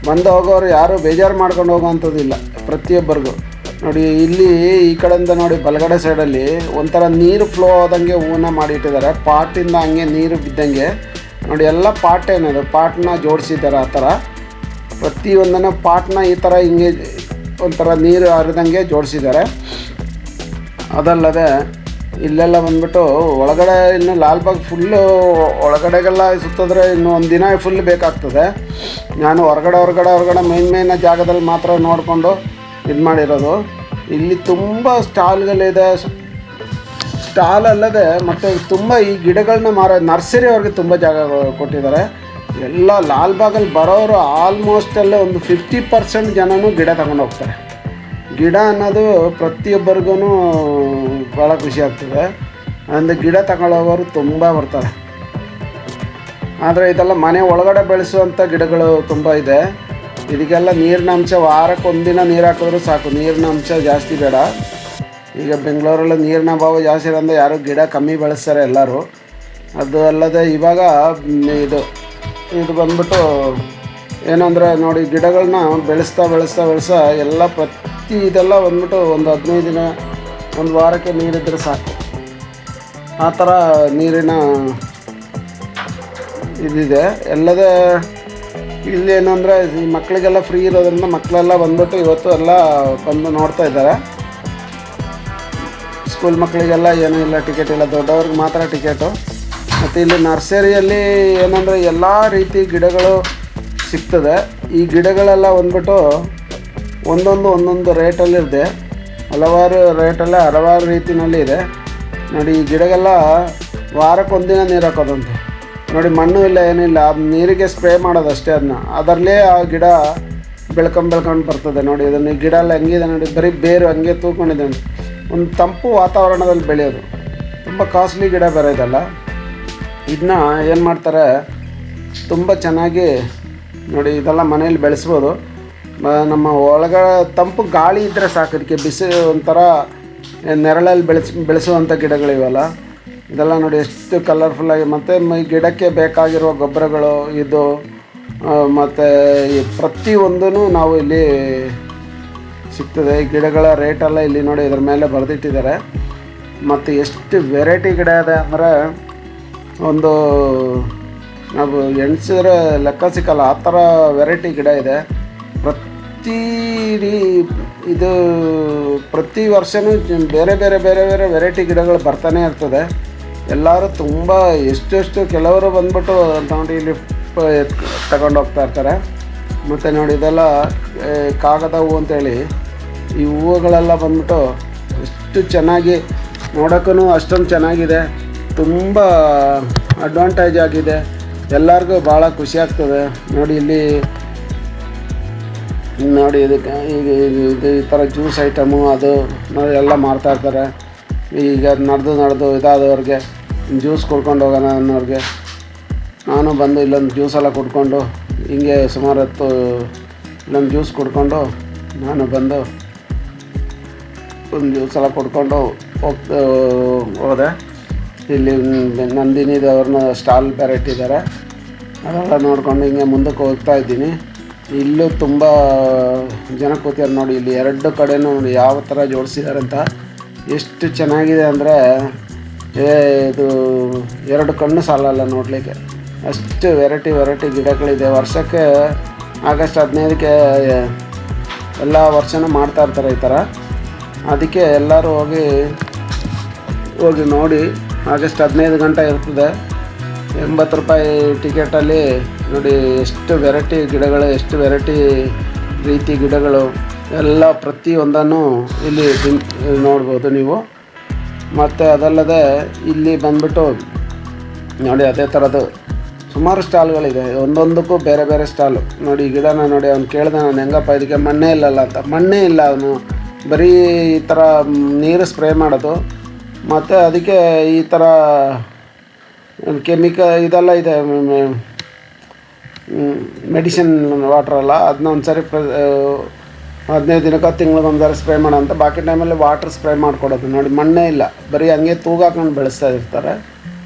ಬಂದು ಹೋಗೋರು ಯಾರೂ ಬೇಜಾರು ಮಾಡ್ಕೊಂಡು ಹೋಗೋವಂಥದ್ದಿಲ್ಲ ಪ್ರತಿಯೊಬ್ಬರಿಗೂ. ನೋಡಿ ಇಲ್ಲಿ ಈ ಕಡೆಯಿಂದ ನೋಡಿ ಬಲಗಡೆ ಸೈಡಲ್ಲಿ ಒಂಥರ ನೀರು ಫ್ಲೋ ಆದಂಗೆ ಹೂವನ್ನ ಮಾಡಿಟ್ಟಿದ್ದಾರೆ, ಪಾಟಿಂದ ಹಂಗೆ ನೀರು ಬಿದ್ದಂಗೆ ನೋಡಿ. ಎಲ್ಲ ಪಾಟ್ ಏನದು ಪಾಟ್ನ ಜೋಡಿಸಿದ್ದಾರೆ, ಆ ಥರ ಪ್ರತಿಯೊಂದನ್ನು ಪಾಟ್ನ ಈ ಥರ ಹಿಂಗೆ ಒಂಥರ ನೀರು ಹರಿದಂಗೆ ಜೋಡಿಸಿದ್ದಾರೆ. ಅದಲ್ಲದೆ ಇಲ್ಲೆಲ್ಲ ಬಂದ್ಬಿಟ್ಟು ಒಳಗಡೆ ಇನ್ನು ಲಾಲ್ಬಾಗ್ ಫುಲ್ಲು ಒಳಗಡೆಗೆಲ್ಲ ಸುತ್ತಿದ್ರೆ ಇನ್ನು ಒಂದು ದಿನ ಫುಲ್ ಬೇಕಾಗ್ತದೆ. ನಾನು ಹೊರಗಡೆ ಮೇನ್ ಜಾಗದಲ್ಲಿ ಮಾತ್ರ ನೋಡಿಕೊಂಡು ಇದು ಮಾಡಿರೋದು. ಇಲ್ಲಿ ತುಂಬ ಸ್ಟಾಲ್ಗಳಿದೆ. ಸ್ಟಾಲ್ ಅಲ್ಲದೆ ಮತ್ತು ತುಂಬ ಈ ಗಿಡಗಳನ್ನ ನರ್ಸರಿ ಅವ್ರಿಗೆ ತುಂಬ ಜಾಗ ಕೊಟ್ಟಿದ್ದಾರೆ. ಎಲ್ಲ ಲಾಲ್ಬಾಗಲ್ಲಿ ಬರೋರು ಆಲ್ಮೋಸ್ಟ್ ಎಲ್ಲ ಒಂದು 50% ಜನನೂ ಗಿಡ ತಗೊಂಡು ಹೋಗ್ತಾರೆ. ಗಿಡ ಅನ್ನೋದು ಪ್ರತಿಯೊಬ್ಬರಿಗೂ ಭಾಳ ಖುಷಿ ಆಗ್ತದೆ. ಅಂದರೆ ಗಿಡ ತಗೊಳ್ಳೋವರು ತುಂಬ ಬರ್ತಾರೆ. ಆದರೆ ಇದೆಲ್ಲ ಮನೆ ಒಳಗಡೆ ಬೆಳೆಸುವಂಥ ಗಿಡಗಳು ತುಂಬ ಇದೆ. ಇದಕ್ಕೆಲ್ಲ ನೀರಿನ ಅಂಶ ವಾರಕ್ಕೆ ಒಂದಿನ ನೀರು ಹಾಕಿದ್ರೂ ಸಾಕು, ನೀರಿನ ಅಂಶ ಜಾಸ್ತಿ ಬೇಡ. ಈಗ ಬೆಂಗಳೂರಲ್ಲಿ ನೀರಿನ ಅಭಾವ ಜಾಸ್ತಿ ಇರೋದ್ರಿಂದ ಯಾರು ಗಿಡ ಕಮ್ಮಿ ಬೆಳೆಸ್ತಾರೆ ಎಲ್ಲರೂ. ಅದು ಅಲ್ಲದೆ ಇವಾಗ ಇದು ಬಂದ್ಬಿಟ್ಟು ಏನಂದರೆ ನೋಡಿ, ಗಿಡಗಳನ್ನ ಬೆಳೆಸ್ತಾ ಎಲ್ಲ ಇದೆಲ್ಲ ಬಂದ್ಬಿಟ್ಟು ಒಂದು 15 ದಿನ ಒಂದು ವಾರಕ್ಕೆ ನೀರಿದ್ದರೆ ಸಾಕು. ಆ ಥರ ನೀರಿನ ಇದಿದೆ. ಎಲ್ಲದೇ ಇಲ್ಲಿ ಏನಂದರೆ ಈ ಮಕ್ಕಳಿಗೆಲ್ಲ ಫ್ರೀ ಇರೋದ್ರಿಂದ ಮಕ್ಕಳೆಲ್ಲ ಬಂದ್ಬಿಟ್ಟು ಇವತ್ತು ಎಲ್ಲ ಬಂದು ನೋಡ್ತಾ ಇದ್ದಾರೆ. ಸ್ಕೂಲ್ ಮಕ್ಕಳಿಗೆಲ್ಲ ಏನೂ ಇಲ್ಲ, ಟಿಕೆಟ್ ಇಲ್ಲ, ದೊಡ್ಡವ್ರಿಗೆ ಮಾತ್ರ ಟಿಕೆಟು. ಮತ್ತು ಇಲ್ಲಿ ನರ್ಸರಿಯಲ್ಲಿ ಏನಂದರೆ ಎಲ್ಲ ರೀತಿ ಗಿಡಗಳು ಸಿಗ್ತದೆ. ಈ ಗಿಡಗಳೆಲ್ಲ ಬಂದ್ಬಿಟ್ಟು ಒಂದೊಂದು ರೇಟಲ್ಲಿದೆ, ಹಲವಾರು ರೇಟಲ್ಲೇ ಹಲವಾರು ರೀತಿಯಲ್ಲಿ ಇದೆ. ನೋಡಿ ಈ ಗಿಡಗೆಲ್ಲ ವಾರಕ್ಕೆ ಒಂದಿನ ನೀರು ಹಾಕೋದಂತೆ. ನೋಡಿ ಮಣ್ಣು ಇಲ್ಲ ಏನಿಲ್ಲ, ನೀರಿಗೆ ಸ್ಪ್ರೇ ಮಾಡೋದಷ್ಟೇ. ಅದರಲ್ಲೇ ಆ ಗಿಡ ಬೆಳ್ಕೊಂಡು ಬರ್ತದೆ. ನೋಡಿ ಇದನ್ನು ಗಿಡ ಎಲ್ಲ ಹೆಂಗಿದೆ ನೋಡಿ, ಬರೀ ಬೇರು ಹಂಗೆ ತೂಕೊಂಡಿದೆ. ಒಂದು ತಂಪು ವಾತಾವರಣದಲ್ಲಿ ಬೆಳೆಯೋದು, ತುಂಬ ಕಾಸ್ಟ್ಲಿ ಗಿಡ ಬೇರೆ ಇದೆಲ್ಲ. ಇದನ್ನ ಏನು ಮಾಡ್ತಾರೆ, ತುಂಬ ಚೆನ್ನಾಗಿ ನೋಡಿ ಇದೆಲ್ಲ ಮನೇಲಿ ಬೆಳೆಸ್ಬೋದು. ನಮ್ಮ ಒಳಗಡೆ ತಂಪು ಗಾಳಿ ಇದ್ದರೆ ಸಾಕು, ಇದಕ್ಕೆ ಬಿಸಿ ಒಂಥರ ನೆರಳಲ್ಲಿ ಬೆಳೆಸುವಂಥ ಗಿಡಗಳಿವಲ್ಲ ಇದೆಲ್ಲ ನೋಡಿ ಎಷ್ಟು ಕಲರ್ಫುಲ್ಲಾಗಿ. ಮತ್ತು ಈ ಗಿಡಕ್ಕೆ ಬೇಕಾಗಿರುವ ಗೊಬ್ಬರಗಳು ಇದು ಮತ್ತು ಈ ಪ್ರತಿಯೊಂದೂ ನಾವು ಇಲ್ಲಿ ಸಿಗ್ತದೆ. ಈ ಗಿಡಗಳ ರೇಟೆಲ್ಲ ಇಲ್ಲಿ ನೋಡಿ ಇದ್ರ ಮೇಲೆ ಬರೆದಿಟ್ಟಿದ್ದಾರೆ. ಮತ್ತು ಎಷ್ಟು ವೆರೈಟಿ ಗಿಡ ಇದೆ ಅಂದರೆ ಒಂದು ನಾವು ಎಣ್ಸಿದ್ರೆ ಲೆಕ್ಕ ಸಿಕ್ಕಲ್ಲ, ಆ ಥರ ವೆರೈಟಿ ಗಿಡ ಇದೆ. ಪ್ರತಿ ವರ್ಷವೂ ಬೇರೆ ವೆರೈಟಿ ಗಿಡಗಳು ಬರ್ತಾನೆ ಇರ್ತದೆ. ಎಲ್ಲರೂ ತುಂಬ ಎಷ್ಟು ಕೆಲವರು ಬಂದ್ಬಿಟ್ಟು ನೋಡಿ ಇಲ್ಲಿ ತಗೊಂಡು ಹೋಗ್ತಾ ಇರ್ತಾರೆ. ಮತ್ತು ನೋಡಿ ಇದೆಲ್ಲ ಕಾಗದ ಹೂವು ಅಂತೇಳಿ, ಈ ಹೂವುಗಳೆಲ್ಲ ಬಂದ್ಬಿಟ್ಟು ಎಷ್ಟು ಚೆನ್ನಾಗಿ ನೋಡೋಕ್ಕೂ ಅಷ್ಟೊಂದು ಚೆನ್ನಾಗಿದೆ, ತುಂಬ ಅಡ್ವಾಂಟೇಜ್ ಆಗಿದೆ, ಎಲ್ಲರಿಗೂ ಭಾಳ ಖುಷಿ ಆಗ್ತದೆ. ನೋಡಿ ಇಲ್ಲಿ ನೋಡಿ ಇದಕ್ಕೆ ಇದು ಈ ಥರ ಜ್ಯೂಸ್ ಐಟಮು ಅದು ನೋಡಿ ಎಲ್ಲ ಮಾರ್ತಾಯಿರ್ತಾರೆ. ಈಗ ನಡೆದು ಇದಾದವ್ರಿಗೆ ಜ್ಯೂಸ್ ಕುಡ್ಕೊಂಡು ಹೋಗೋಣ ಅನ್ನೋರಿಗೆ ನಾನು ಬಂದು ಇಲ್ಲೊಂದು ಜ್ಯೂಸೆಲ್ಲ ಕುಡ್ಕೊಂಡು ಹಿಂಗೆ ಸುಮಾರು ಹೊತ್ತು ಇಲ್ಲೊಂದು ಜ್ಯೂಸ್ ಕುಡ್ಕೊಂಡು ನಾನು ಬಂದು ಒಂದು ಜ್ಯೂಸೆಲ್ಲ ಕುಡ್ಕೊಂಡು ಹೋದೆ. ಇಲ್ಲಿ ನಂದಿನಿದು ಅವ್ರನ್ನ ಸ್ಟಾಲ್ ಬೇರೆ ಇಟ್ಟಿದ್ದಾರೆ, ಅದೆಲ್ಲ ನೋಡ್ಕೊಂಡು ಹಿಂಗೆ ಮುಂದಕ್ಕೆ ಹೋಗ್ತಾ ಇದ್ದೀನಿ. ಇಲ್ಲೂ ತುಂಬ ಜನ ಕೂತಿದ್ದಾರೆ ನೋಡಿ. ಇಲ್ಲಿ 2 ಕಡೆನೂ ನೋಡಿ ಯಾವ ಥರ ಜೋಡಿಸಿದ್ದಾರೆ ಅಂತ, ಎಷ್ಟು ಚೆನ್ನಾಗಿದೆ ಅಂದರೆ ಇದು 2 ಕಣ್ಣು ಸಾಲಲ್ಲ ನೋಡಲಿಕ್ಕೆ, ಅಷ್ಟು ವೆರೈಟಿ ಗಿಡಗಳಿದೆ. ವರ್ಷಕ್ಕೆ ಆಗಸ್ಟ್ 15ಕ್ಕೆ ಎಲ್ಲ ವರ್ಷನೂ ಮಾಡ್ತಾಯಿರ್ತಾರೆ ಈ ಥರ. ಅದಕ್ಕೆ ಎಲ್ಲರೂ ಹೋಗಿ ನೋಡಿ. ಆಗಸ್ಟ್ 15 ಗಂಟೆ ಇರ್ತದೆ. 80 ರೂಪಾಯಿ ಟಿಕೆಟಲ್ಲಿ ನೋಡಿ ಎಷ್ಟು ವೆರೈಟಿ ಗಿಡಗಳು, ಎಷ್ಟು ವೆರೈಟಿ ರೀತಿ ಗಿಡಗಳು ಎಲ್ಲ ಪ್ರತಿಯೊಂದನ್ನು ಇಲ್ಲಿ ನೋಡ್ಬೋದು ನೀವು. ಮತ್ತು ಅದಲ್ಲದೆ ಇಲ್ಲಿ ಬಂದ್ಬಿಟ್ಟು ನೋಡಿ ಅದೇ ಥರದ್ದು ಸುಮಾರು ಸ್ಟಾಲ್ಗಳಿದೆ, ಒಂದೊಂದಕ್ಕೂ ಬೇರೆ ಸ್ಟಾಲು. ನೋಡಿ ಈ ಗಿಡನ ನೋಡಿ, ಅವ್ನು ಕೇಳಿದೆ ನಾನು ಹೆಂಗಪ್ಪ ಇದಕ್ಕೆ ಮಣ್ಣೇ ಇಲ್ಲಲ್ಲ ಅಂತ. ಮಣ್ಣೇ ಇಲ್ಲ, ಅವನು ಬರೀ ಈ ಥರ ನೀರು ಸ್ಪ್ರೇ ಮಾಡೋದು. ಮತ್ತು ಅದಕ್ಕೆ ಈ ಥರ ಇದೆಲ್ಲ ಇದೆ, ಮೆಡಿಸಿನ್ ವಾಟ್ರಲ್ಲ, ಅದನ್ನ ಒಂದು ಸರಿ 15 ದಿನಕ್ಕೆ ತಿಂಗ್ಳಿಗೆ ಒಂದ್ಸಲ ಸ್ಪ್ರೇ ಮಾಡೋ ಅಂತ. ಬಾಕಿ ಟೈಮಲ್ಲಿ ವಾಟ್ರ್ ಸ್ಪ್ರೇ ಮಾಡಿಕೊಡೋದು. ನೋಡಿ ಮಣ್ಣೇ ಇಲ್ಲ, ಬರೀ ಹಂಗೆ ತೂಗಾಕೊಂಡು ಬೆಳೆಸ್ತಾ ಇರ್ತಾರೆ,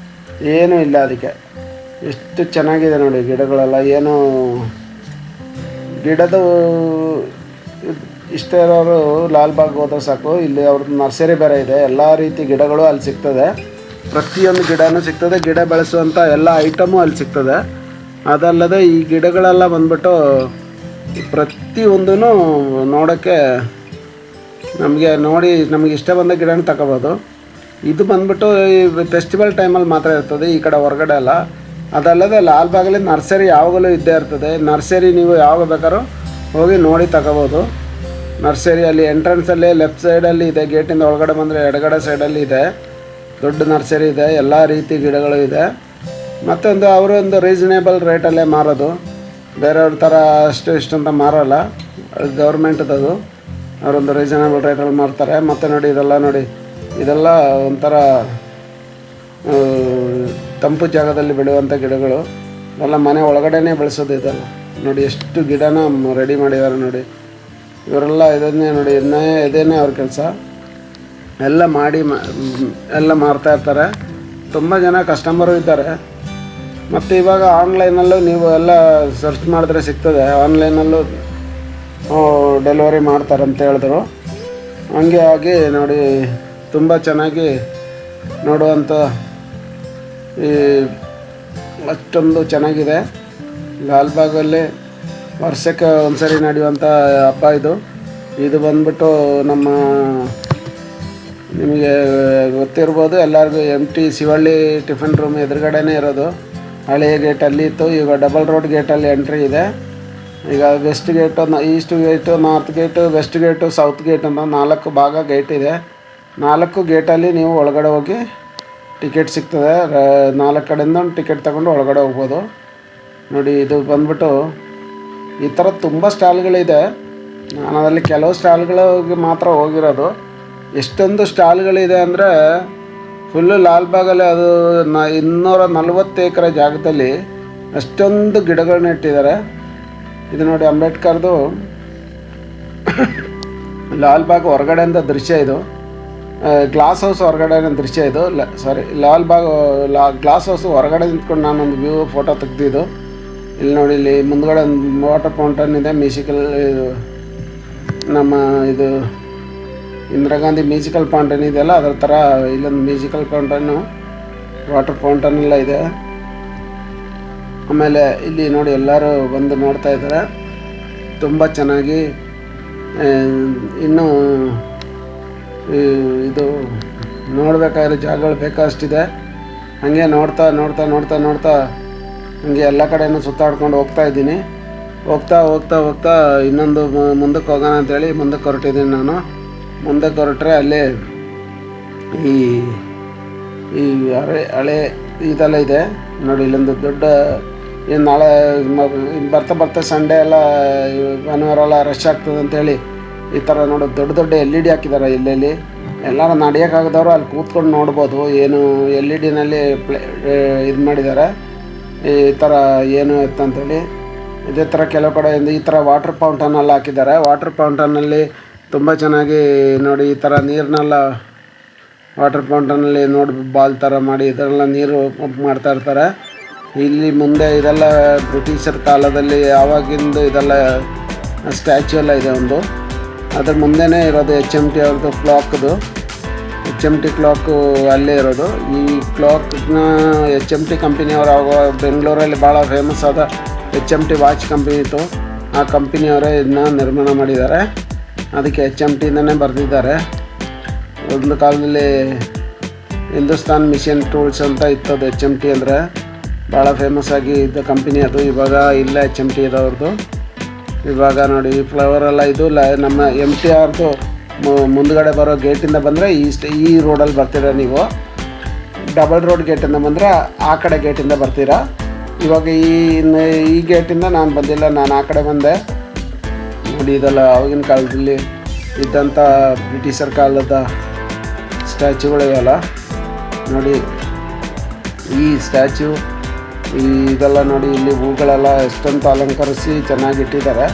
ಏನೂ ಇಲ್ಲ ಅದಕ್ಕೆ. ಎಷ್ಟು ಚೆನ್ನಾಗಿದೆ ನೋಡಿ ಗಿಡಗಳೆಲ್ಲ. ಏನು ಗಿಡದ ಇಷ್ಟ ಇರೋರು ಲಾಲ್ಬಾಗ್ ಹೋದ್ರೆ ಸಾಕು, ಇಲ್ಲಿ ಅವ್ರದ್ದು ನರ್ಸರಿ ಬೇರೆ ಇದೆ, ಎಲ್ಲ ರೀತಿ ಗಿಡಗಳು ಅಲ್ಲಿ ಸಿಗ್ತದೆ. ಪ್ರತಿಯೊಂದು ಗಿಡನೂ ಸಿಗ್ತದೆ, ಗಿಡ ಬೆಳೆಸುವಂಥ ಎಲ್ಲ ಐಟಮು ಅಲ್ಲಿ ಸಿಗ್ತದೆ. ಅದಲ್ಲದೆ ಈ ಗಿಡಗಳೆಲ್ಲ ಬಂದ್ಬಿಟ್ಟು ಪ್ರತಿಯೊಂದೂ ನೋಡೋಕ್ಕೆ ನಮಗೆ ಇಷ್ಟ ಬಂದ ಗಿಡನ ತಗೋಬೋದು. ಇದು ಬಂದ್ಬಿಟ್ಟು ಈ ಫೆಸ್ಟಿವಲ್ ಟೈಮಲ್ಲಿ ಮಾತ್ರ ಇರ್ತದೆ, ಈ ಕಡೆ ಹೊರಗಡೆ ಅಲ್ಲ. ಅದಲ್ಲದೆ ಲಾಲ್ಬಾಗಲ್ಲಿ ನರ್ಸರಿ ಯಾವಾಗಲೂ ಇದ್ದೇ ಇರ್ತದೆ. ನರ್ಸರಿ ನೀವು ಯಾವಾಗ ಬೇಕಾದ್ರೂ ಹೋಗಿ ನೋಡಿ ತಗೋಬೋದು. ನರ್ಸರಿಯಲ್ಲಿ ಎಂಟ್ರೆನ್ಸಲ್ಲಿ ಲೆಫ್ಟ್ ಸೈಡಲ್ಲಿ ಇದೆ, ಗೇಟಿಂದ ಒಳಗಡೆ ಬಂದರೆ ಎಡಗಡೆ ಸೈಡಲ್ಲಿ ಇದೆ, ದೊಡ್ಡ ನರ್ಸರಿ ಇದೆ, ಎಲ್ಲ ರೀತಿ ಗಿಡಗಳು ಇದೆ. ಮತ್ತೊಂದು ಅವರೊಂದು ರೀಸನೇಬಲ್ ರೇಟಲ್ಲೇ ಮಾರೋದು, ಬೇರೆಯವ್ರ ಥರ ಅಷ್ಟು ಇಷ್ಟು ಅಂತ ಮಾರೋಲ್ಲ, ಗೌರ್ಮೆಂಟ್ದದು. ಅವರೊಂದು ರೀಸನೇಬಲ್ ರೇಟಲ್ಲಿ ಮಾರ್ತಾರೆ. ಮತ್ತು ನೋಡಿ ಇದೆಲ್ಲ ಒಂಥರ ತಂಪು ಜಾಗದಲ್ಲಿ ಬೆಳೆಯುವಂಥ ಗಿಡಗಳು, ಎಲ್ಲ ಮನೆ ಒಳಗಡೆನೇ ಬೆಳೆಸೋದು. ಇದೆಲ್ಲ ನೋಡಿ ಎಷ್ಟು ಗಿಡನ ರೆಡಿ ಮಾಡಿದ್ದಾರೆ ನೋಡಿ. ಇವರೆಲ್ಲ ಇದನ್ನೇ ನೋಡಿ, ಇದೇನೇ ಅವ್ರ ಕೆಲಸ. ಎಲ್ಲ ಮಾಡಿ ಎಲ್ಲ ಮಾರ್ತಾಯಿರ್ತಾರೆ. ತುಂಬ ಜನ ಕಸ್ಟಮರು ಇದ್ದಾರೆ. ಮತ್ತು ಇವಾಗ ಆನ್ಲೈನಲ್ಲೂ ನೀವು ಎಲ್ಲ ಸರ್ಚ್ ಮಾಡಿದ್ರೆ ಸಿಗ್ತದೆ, ಆನ್ಲೈನಲ್ಲೂ ಡೆಲಿವರಿ ಮಾಡ್ತಾರಂತ ಹೇಳಿದ್ರು. ಹಂಗೆ ಆಗಿ ನೋಡಿ ತುಂಬ ಚೆನ್ನಾಗಿ ನೋಡುವಂಥ ಈ ಅಷ್ಟೊಂದು ಚೆನ್ನಾಗಿದೆ. ಲಾಲ್ಬಾಗಲ್ಲಿ ವರ್ಷಕ್ಕೆ ಒಂದ್ಸರಿ ನಡೆಯುವಂಥ ಹಬ್ಬ ಇದು ಬಂದ್ಬಿಟ್ಟು ನಮ್ಮ ನಿಮಗೆ ಗೊತ್ತಿರ್ಬೋದು ಎಲ್ಲರಿಗೂ, MT ಶಿವಳ್ಳಿ ಟಿಫಿನ್ ರೂಮ್ ಎದುರುಗಡೆನೇ ಇರೋದು. ಹಳೆಯ ಗೇಟಲ್ಲಿ ಇತ್ತು, ಈಗ ಡಬಲ್ ರೋಡ್ ಗೇಟಲ್ಲಿ ಎಂಟ್ರಿ ಇದೆ. ಈಗ west gate, east gate, north gate, west gate, south gate ಅಂತ 4 ಭಾಗ ಗೇಟ್ ಇದೆ. 4 ಗೇಟಲ್ಲಿ ನೀವು ಒಳಗಡೆ ಹೋಗಿ ಟಿಕೆಟ್ ಸಿಗ್ತದೆ. 4 ಕಡೆಯಿಂದ ಒಂದು ಟಿಕೆಟ್ ತಗೊಂಡು ಒಳಗಡೆ ಹೋಗ್ಬೋದು. ನೋಡಿ ಇದು ಬಂದ್ಬಿಟ್ಟು ಈ ಥರ ತುಂಬ ಸ್ಟಾಲ್ಗಳಿದೆ. ನಾನು ಅದರಲ್ಲಿ ಕೆಲವು ಸ್ಟಾಲ್ಗಳಿಗೆ ಮಾತ್ರ ಹೋಗಿರೋದು. ಎಷ್ಟೊಂದು ಸ್ಟಾಲ್ಗಳಿದೆ ಅಂದರೆ ಫುಲ್ಲು ಲಾಲ್ಬಾಗಲ್ಲಿ ಅದು 240 ಎಕರೆ ಜಾಗದಲ್ಲಿ ಅಷ್ಟೊಂದು ಗಿಡಗಳನ್ನ ಇಟ್ಟಿದ್ದಾರೆ. ಇದು ನೋಡಿ ಅಂಬೇಡ್ಕರ್ದು ಲಾಲ್ಬಾಗ್ ಹೊರಗಡೆಯಿಂದ ದೃಶ್ಯ ಇದು. ಗ್ಲಾಸ್ ಹೌಸ್ ಹೊರಗಡೆ ದೃಶ್ಯ ಇದು. ಲಾಲ್ಬಾಗ್ ಗ್ಲಾಸ್ ಹೌಸ್ ಹೊರಗಡೆ ನಿಂತ್ಕೊಂಡು ನಾನೊಂದು ವ್ಯೂ ಫೋಟೋ ತೆಗ್ದಿದ್ದು. ಇಲ್ಲಿ ನೋಡಿ, ಇಲ್ಲಿ ಮುಂದ್ಗಡೆ ಒಂದು ವಾಟರ್ ಫೌಂಟನ್ ಇದೆ. ನಮ್ಮ ಇದು ಇಂದಿರಾ ಗಾಂಧಿ ಮ್ಯೂಸಿಕಲ್ ಫೌಂಟನ್ ಇದೆಯಲ್ಲ, ಅದರ ಥರ ಇಲ್ಲೊಂದು ಮ್ಯೂಸಿಕಲ್ ಫೌಂಟನ್ನು, ವಾಟರ್ ಫೌಂಟನ್ ಎಲ್ಲ ಇದೆ. ಆಮೇಲೆ ಇಲ್ಲಿ ನೋಡಿ ಎಲ್ಲರೂ ಬಂದು ನೋಡ್ತಾ ಇದ್ದಾರೆ. ತುಂಬ ಚೆನ್ನಾಗಿ ಇನ್ನೂ ಇದು ನೋಡಬೇಕಾದ್ರೆ ಜಾಗಗಳು ಬೇಕಷ್ಟಿದೆ. ಹಾಗೆ ನೋಡ್ತಾ ನೋಡ್ತಾ ನೋಡ್ತಾ ನೋಡ್ತಾ ಹಾಗೆ ಎಲ್ಲ ಕಡೆಯೂ ಸುತ್ತಾಡ್ಕೊಂಡು ಹೋಗ್ತಾ ಇದ್ದೀನಿ. ಹೋಗ್ತಾ ಇನ್ನೊಂದು ಮುಂದಕ್ಕೆ ಹೋಗೋಣ ಅಂತೇಳಿ ಮುಂದಕ್ಕೆ ಹೊರಟಿದ್ದೀನಿ ನಾನು. ಮುಂದಕ್ಕೆ ಹೊರಟ್ರೆ ಅಲ್ಲೇ ಈ ಹಳೆ ಇದೆಲ್ಲ ಇದೆ ನೋಡಿ. ಇಲ್ಲೊಂದು ದೊಡ್ಡ ನಾಳೆ ಬರ್ತಾ ಸಂಡೇ ಎಲ್ಲ ಭಾನುವಾರ ರಶ್ ಆಗ್ತದೆ ಅಂತೇಳಿ ಈ ಥರ ನೋಡೋದು ದೊಡ್ಡ LED ಹಾಕಿದ್ದಾರೆ. ಎಲ್ಲೆಲ್ಲಿ ಎಲ್ಲರೂ ನಡೆಯೋಕ್ಕಾಗದವರು ಅಲ್ಲಿ ಕೂತ್ಕೊಂಡು ನೋಡ್ಬೋದು. ಏನು LED ಇದು ಮಾಡಿದ್ದಾರೆ ಈ ಥರ ಏನು ಇತ್ತಂತೇಳಿ. ಇದೇ ಥರ ಕೆಲವು ಕಡೆ ಈ ಥರ ವಾಟರ್ ಫೌಂಟನೆಲ್ಲ ಹಾಕಿದ್ದಾರೆ. ವಾಟರ್ ಫೌಂಟನಲ್ಲಿ ತುಂಬ ಚೆನ್ನಾಗಿ ನೋಡಿ, ಈ ಥರ ನೀರನ್ನೆಲ್ಲ ವಾಟರ್ ಫೌಂಟನಲ್ಲಿ ನೋಡಿ ಬಾಲ್ ಥರ ಮಾಡಿ ಇದರೆಲ್ಲ ನೀರು ಪಂಪ್ ಮಾಡ್ತಾಯಿರ್ತಾರೆ. ಇಲ್ಲಿ ಮುಂದೆ ಇದೆಲ್ಲ ಬ್ರಿಟಿಷರ್ ಕಾಲದಲ್ಲಿ ಆವಾಗಿಂದು ಇದೆಲ್ಲ ಸ್ಟ್ಯಾಚ್ಯೂ ಎಲ್ಲ ಇದೆ ಒಂದು. ಅದ್ರ ಮುಂದೆನೇ ಇರೋದು HMT ಅವ್ರದ್ದು ಕ್ಲಾಕ್ದು. HMT ಕ್ಲಾಕು ಅಲ್ಲೇ ಇರೋದು. ಈ ಕ್ಲಾಕ್ನ HMT ಕಂಪನಿಯವರು ಆವಾಗ ಬೆಂಗಳೂರಲ್ಲಿ ಭಾಳ ಫೇಮಸ್ ಆದ HMT ವಾಚ್ ಕಂಪನಿ ಇತ್ತು. ಆ ಕಂಪನಿಯವರೇ ಇದನ್ನ ನಿರ್ಮಾಣ ಮಾಡಿದ್ದಾರೆ. ಅದಕ್ಕೆ HMTಯಿಂದನೇ ಬರೆದಿದ್ದಾರೆ. ಒಂದು ಕಾಲದಲ್ಲಿ ಹಿಂದೂಸ್ತಾನ್ ಮಿಷನ್ ಟೂಲ್ಸ್ ಅಂತ ಇತ್ತದು. HMT ಅಂದರೆ ಭಾಳ ಫೇಮಸ್ ಆಗಿ ಇದ್ದ ಕಂಪನಿ ಅದು. ಇವಾಗ ಇಲ್ಲ HMT ಇರೋರ್ದು. ಇವಾಗ ನೋಡಿ ಫ್ಲವರೆಲ್ಲ ಇದು ನಮ್ಮ MTRದು ಮುಂದುಗಡೆ ಬರೋ ಗೇಟಿಂದ ಬಂದರೆ ಈ ರೋಡಲ್ಲಿ ಬರ್ತೀರಾ ನೀವು. ಡಬಲ್ ರೋಡ್ ಗೇಟಿಂದ ಬಂದರೆ ಆ ಕಡೆ ಗೇಟಿಂದ ಬರ್ತೀರಾ. ಇವಾಗ ಈ ಗೇಟಿಂದ ನಾನು ಬಂದಿಲ್ಲ, ನಾನು ಆ ಕಡೆ ಬಂದೆ. ನೋಡಿ ಇದೆಲ್ಲ ಆವಾಗಿನ ಕಾಲದಲ್ಲಿ ಇದ್ದಂಥ ಬ್ರಿಟಿಷರ್ ಕಾಲದ ಸ್ಟ್ಯಾಚ್ಯೂಗಳಿವೆಲ್ಲ ನೋಡಿ. ಈ ಸ್ಟ್ಯಾಚ್ಯೂ ಇದೆಲ್ಲ ನೋಡಿ, ಇಲ್ಲಿ ಹೂಗಳೆಲ್ಲ ಎಷ್ಟೊಂದು ಅಲಂಕರಿಸಿ ಚೆನ್ನಾಗಿಟ್ಟಿದ್ದಾರೆ.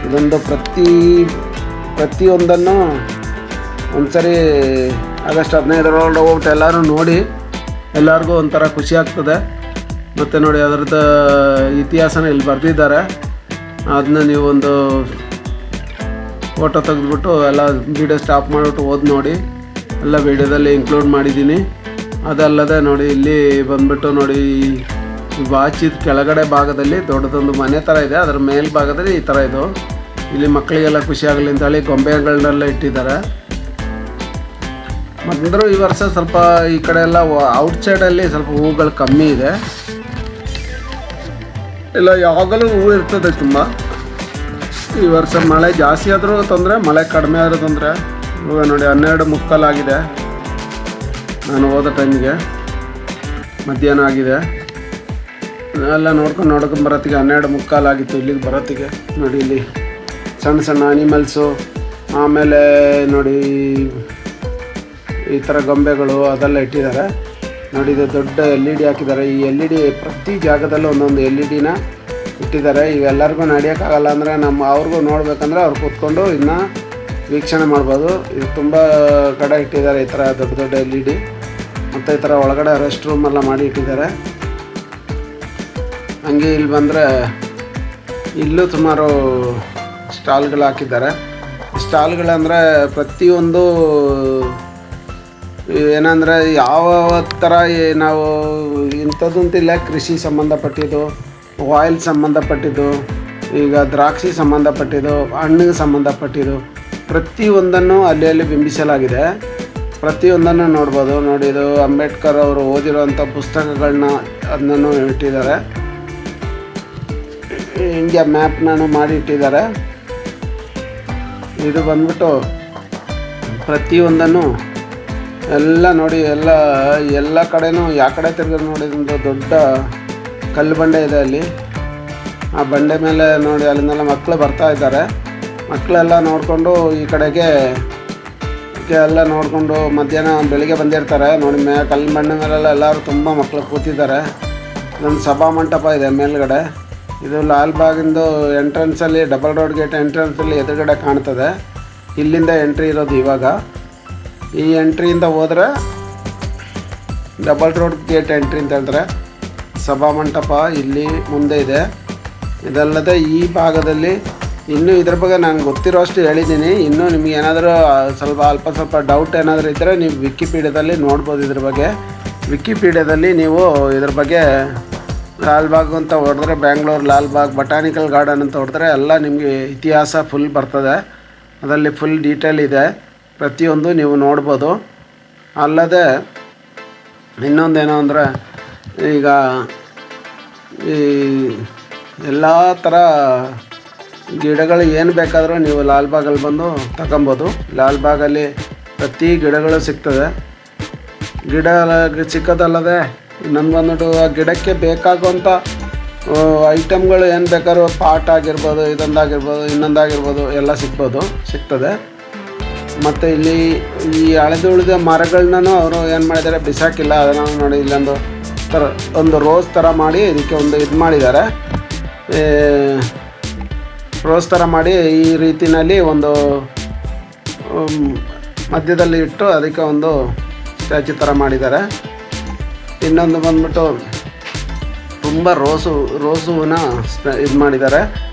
ಇದೊಂದು ಪ್ರತಿ ಪ್ರತಿಯೊಂದನ್ನು ಒಂದ್ಸರಿ ಆಗಸ್ಟ್ 15 ಹೋಗ್ಬಿಟ್ಟು ಎಲ್ಲರೂ ನೋಡಿ, ಎಲ್ಲರಿಗೂ ಒಂಥರ ಖುಷಿ ಆಗ್ತದೆ. ಮತ್ತು ನೋಡಿ ಅದರದ್ದು ಇತಿಹಾಸನ ಇಲ್ಲಿ ಬರೆದಿದ್ದಾರೆ, ಅದನ್ನ ನೀವೊಂದು ಫೋಟೋ ತೆಗೆದುಬಿಟ್ಟು ಎಲ್ಲ ವೀಡಿಯೋ ಸ್ಟಾಪ್ ಮಾಡಿಬಿಟ್ಟು ಓದಿ ನೋಡಿ. ಎಲ್ಲ ವೀಡಿಯೋದಲ್ಲಿ ಇನ್ಕ್ಲೂಡ್ ಮಾಡಿದ್ದೀನಿ. ಅದಲ್ಲದೆ ನೋಡಿ ಇಲ್ಲಿ ಬಂದುಬಿಟ್ಟು ನೋಡಿ ವಾಚಿದ ಕೆಳಗಡೆ ಭಾಗದಲ್ಲಿ ದೊಡ್ಡದೊಂದು ಮನೆ ಥರ ಇದೆ, ಅದರ ಮೇಲ್ಭಾಗದಲ್ಲಿ ಈ ಥರ ಇದು. ಇಲ್ಲಿ ಮಕ್ಕಳಿಗೆಲ್ಲ ಖುಷಿ ಆಗಲಿ ಅಂತೇಳಿ ಗೊಂಬೆಗಳನ್ನೆಲ್ಲ ಇಟ್ಟಿದ್ದಾರೆ. ಮತ್ತಂದರೂ ಈ ವರ್ಷ ಸ್ವಲ್ಪ ಈ ಕಡೆ ಎಲ್ಲ ಔಟ್ಸೈಡಲ್ಲಿ ಸ್ವಲ್ಪ ಹೂಗಳು ಕಮ್ಮಿ ಇದೆ. ಇಲ್ಲ ಯಾವಾಗಲೂ ಹೂವು ಇರ್ತದೆ ತುಂಬ. ಈ ವರ್ಷ ಮಳೆ ಜಾಸ್ತಿ ಆದರೂ ತೊಂದರೆ, ಮಳೆ ಕಡಿಮೆ ಆದರೂ ತೊಂದರೆ. ಇವಾಗ ನೋಡಿ 12:45 ಆಗಿದೆ. ನಾನು ಹೋದ ಟೈಮಿಗೆ ಮಧ್ಯಾಹ್ನ ಆಗಿದೆ. ಎಲ್ಲ ನೋಡ್ಕೊಂಡು ಬರೋತ್ತಿಗೆ 12:45 ಆಗಿತ್ತು ಇಲ್ಲಿಗೆ ಬರೋತ್ತಿಗೆ. ನೋಡಿ ಇಲ್ಲಿ ಸಣ್ಣ ಸಣ್ಣ ಅನಿಮಲ್ಸು, ಆಮೇಲೆ ನೋಡಿ ಈ ಥರ ಗೊಂಬೆಗಳು ಅದೆಲ್ಲ ಇಟ್ಟಿದ್ದಾರೆ. ನೋಡಿ ಇದು ದೊಡ್ಡ LED ಹಾಕಿದ್ದಾರೆ. ಈ LED ಪ್ರತಿ ಜಾಗದಲ್ಲೂ ಒಂದೊಂದು LEDನ ಇಟ್ಟಿದ್ದಾರೆ. ಈಗ ಎಲ್ಲರಿಗೂ ನಡೆಯೋಕ್ಕಾಗಲ್ಲ ಅಂದರೆ ಅವ್ರಿಗೂ ನೋಡಬೇಕಂದ್ರೆ ಅವ್ರು ಕೂತ್ಕೊಂಡು ಇನ್ನು ವೀಕ್ಷಣೆ ಮಾಡ್ಬೋದು. ಇದು ತುಂಬ ಕಡೆ ಇಟ್ಟಿದ್ದಾರೆ ಈ ಥರ ದೊಡ್ಡ ದೊಡ್ಡ LED. ಮತ್ತು ಈ ಥರ ಒಳಗಡೆ ರೆಸ್ಟ್ ರೂಮ್ ಎಲ್ಲ ಮಾಡಿ ಇಟ್ಟಿದ್ದಾರೆ. ಹಂಗೆ ಇಲ್ಲಿ ಬಂದರೆ ಇಲ್ಲೂ ಸುಮಾರು ಸ್ಟಾಲ್ಗಳು ಹಾಕಿದ್ದಾರೆ. ಸ್ಟಾಲ್ಗಳಂದರೆ ಪ್ರತಿಯೊಂದು ಏನಂದರೆ ಯಾವ ಥರ ನಾವು ಇಂಥದ್ದು ಅಂತಿಲ್ಲ, ಕೃಷಿ ಸಂಬಂಧಪಟ್ಟಿದ್ದು, ಆಯಿಲ್ ಸಂಬಂಧಪಟ್ಟಿದ್ದು, ಈಗ ದ್ರಾಕ್ಷಿ ಸಂಬಂಧಪಟ್ಟಿದ್ದು, ಹಣ್ಣಿಗೆ ಸಂಬಂಧಪಟ್ಟಿದ್ದು ಪ್ರತಿಯೊಂದನ್ನು ಅಲ್ಲಿ ಬಿಂಬಿಸಲಾಗಿದೆ. ಪ್ರತಿಯೊಂದನ್ನು ನೋಡ್ಬೋದು. ನೋಡಿ ಇದು ಅಂಬೇಡ್ಕರ್ ಅವರು ಓದಿರೋವಂಥ ಪುಸ್ತಕಗಳನ್ನ ಅದನ್ನು ಇಟ್ಟಿದ್ದಾರೆ. ಇಂಡಿಯಾ ಮ್ಯಾಪ್ನೂ ಮಾಡಿ ಇಟ್ಟಿದ್ದಾರೆ. ಇದು ಬಂದ್ಬಿಟ್ಟು ಪ್ರತಿಯೊಂದನ್ನು ಎಲ್ಲ ನೋಡಿ ಎಲ್ಲ ಕಡೆನೂ ಯಾವ ಕಡೆ ತಿರ್ಗಿ ನೋಡಿ ಒಂದು ದೊಡ್ಡ ಕಲ್ಲು ಬಂಡೆ ಇದೆ ಅಲ್ಲಿ. ಆ ಬಂಡೆ ಮೇಲೆ ನೋಡಿ ಅಲ್ಲಿಂದೆಲ್ಲ ಮಕ್ಕಳು ಬರ್ತಾ ಇದ್ದಾರೆ. ಮಕ್ಕಳೆಲ್ಲ ನೋಡಿಕೊಂಡು ಈ ಕಡೆಗೆ ಎಲ್ಲ ನೋಡಿಕೊಂಡು ಮಧ್ಯಾಹ್ನ ಬೆಳಿಗ್ಗೆ ಬಂದಿರ್ತಾರೆ. ನೋಡಿ ಕಲ್ಲು ಬಂಡೆ ಮೇಲೆಲ್ಲ ಎಲ್ಲರೂ ತುಂಬ ಮಕ್ಕಳು ಕೂತಿದ್ದಾರೆ. ಇದೊಂದು ಸಭಾ ಮಂಟಪ ಇದೆ ಮೇಲ್ಗಡೆ. ಇದು ಲಾಲ್ಬಾಗಿಂದು ಎಂಟ್ರೆನ್ಸಲ್ಲಿ ಡಬಲ್ ರೋಡ್ ಗೇಟ್ ಎಂಟ್ರೆನ್ಸಲ್ಲಿ ಎದುರುಗಡೆ ಕಾಣ್ತದೆ. ಇಲ್ಲಿಂದ ಎಂಟ್ರಿ ಇರೋದು ಇವಾಗ. ಈ ಎಂಟ್ರಿಯಿಂದ ಹೋದರೆ ಡಬಲ್ ರೋಡ್ ಗೇಟ್ ಎಂಟ್ರಿ ಅಂತ ಹೇಳ್ತಾರೆ. ಸಭಾಮಂಟಪ ಇಲ್ಲಿ ಮುಂದೆ ಇದೆ. ಇದಲ್ಲದೆ ಈ ಭಾಗದಲ್ಲಿ ಇನ್ನೂ ಇದ್ರ ಬಗ್ಗೆ ನನಗೆ ಗೊತ್ತಿರೋ ಅಷ್ಟು ಹೇಳಿದ್ದೀನಿ. ಇನ್ನೂ ನಿಮ್ಗೆ ಏನಾದರೂ ಸ್ವಲ್ಪ ಡೌಟ್ ಏನಾದರೂ ಇದ್ದರೆ ನೀವು ವಿಕಿಪೀಡಿಯಾದಲ್ಲಿ ನೋಡ್ಬೋದು. ಇದ್ರ ಬಗ್ಗೆ ವಿಕಿಪೀಡಿಯಾದಲ್ಲಿ ನೀವು ಇದ್ರ ಬಗ್ಗೆ ಲಾಲ್ಬಾಗ್ ಅಂತ ಹೊಡೆದ್ರೆ, ಬ್ಯಾಂಗ್ಳೂರು ಲಾಲ್ಬಾಗ್ ಬಟಾನಿಕಲ್ ಗಾರ್ಡನ್ ಅಂತ ಹೊಡೆದ್ರೆ ಎಲ್ಲ ನಿಮಗೆ ಇತಿಹಾಸ ಫುಲ್ ಬರ್ತದೆ. ಅದರಲ್ಲಿ ಫುಲ್ ಡೀಟೇಲ್ ಇದೆ. ಪ್ರತಿಯೊಂದು ನೀವು ನೋಡ್ಬೋದು. ಅಲ್ಲದೆ ಇನ್ನೊಂದೇನು ಅಂದರೆ ಈಗ ಈ ಎಲ್ಲ ಥರ ಗಿಡಗಳು ಏನು ಬೇಕಾದರೂ ನೀವು ಲಾಲ್ಬಾಗಲ್ಲಿ ಬಂದು ತಗೊಬೋದು. ಲಾಲ್ಬಾಗಲ್ಲಿ ಪ್ರತಿ ಗಿಡಗಳು ಸಿಗ್ತದೆ. ಗಿಡ ಸಿಕ್ಕೋದಲ್ಲದೆ ಇನ್ನೊಂದು ಬಂದ್ಬಿಟ್ಟು ಆ ಗಿಡಕ್ಕೆ ಬೇಕಾಗುವಂಥ ಐಟಮ್ಗಳು ಏನು ಬೇಕಾದ್ರೂ ಪಾಟ್ ಆಗಿರ್ಬೋದು, ಇದೊಂದಾಗಿರ್ಬೋದು, ಇನ್ನೊಂದಾಗಿರ್ಬೋದು ಎಲ್ಲ ಸಿಗ್ತದೆ. ಮತ್ತು ಇಲ್ಲಿ ಈ ಉಳಿದ ಮರಗಳನ್ನೂ ಅವರು ಏನು ಮಾಡಿದ್ದಾರೆ, ಬಿಸಾಕಿಲ್ಲ. ಅದನ್ನು ನೋಡಿ ಇಲ್ಲೊಂದು ಥರ ಒಂದು ರೋಸ್ ಥರ ಮಾಡಿ ಇದಕ್ಕೆ ಒಂದು ಇದು ಮಾಡಿದ್ದಾರೆ. ರೋಸ್ ಥರ ಮಾಡಿ ಈ ರೀತಿಯಲ್ಲಿ ಒಂದು ಮಧ್ಯದಲ್ಲಿ ಇಟ್ಟು ಅದಕ್ಕೆ ಒಂದು ಸ್ಟ್ಯಾಚು ಥರ ಮಾಡಿದ್ದಾರೆ. ಇನ್ನೊಂದು ಬಂದ್ಬಿಟ್ಟು ತುಂಬ ರೋಸು ಹೂವನ್ನ ಇದು ಮಾಡಿದ್ದಾರೆ.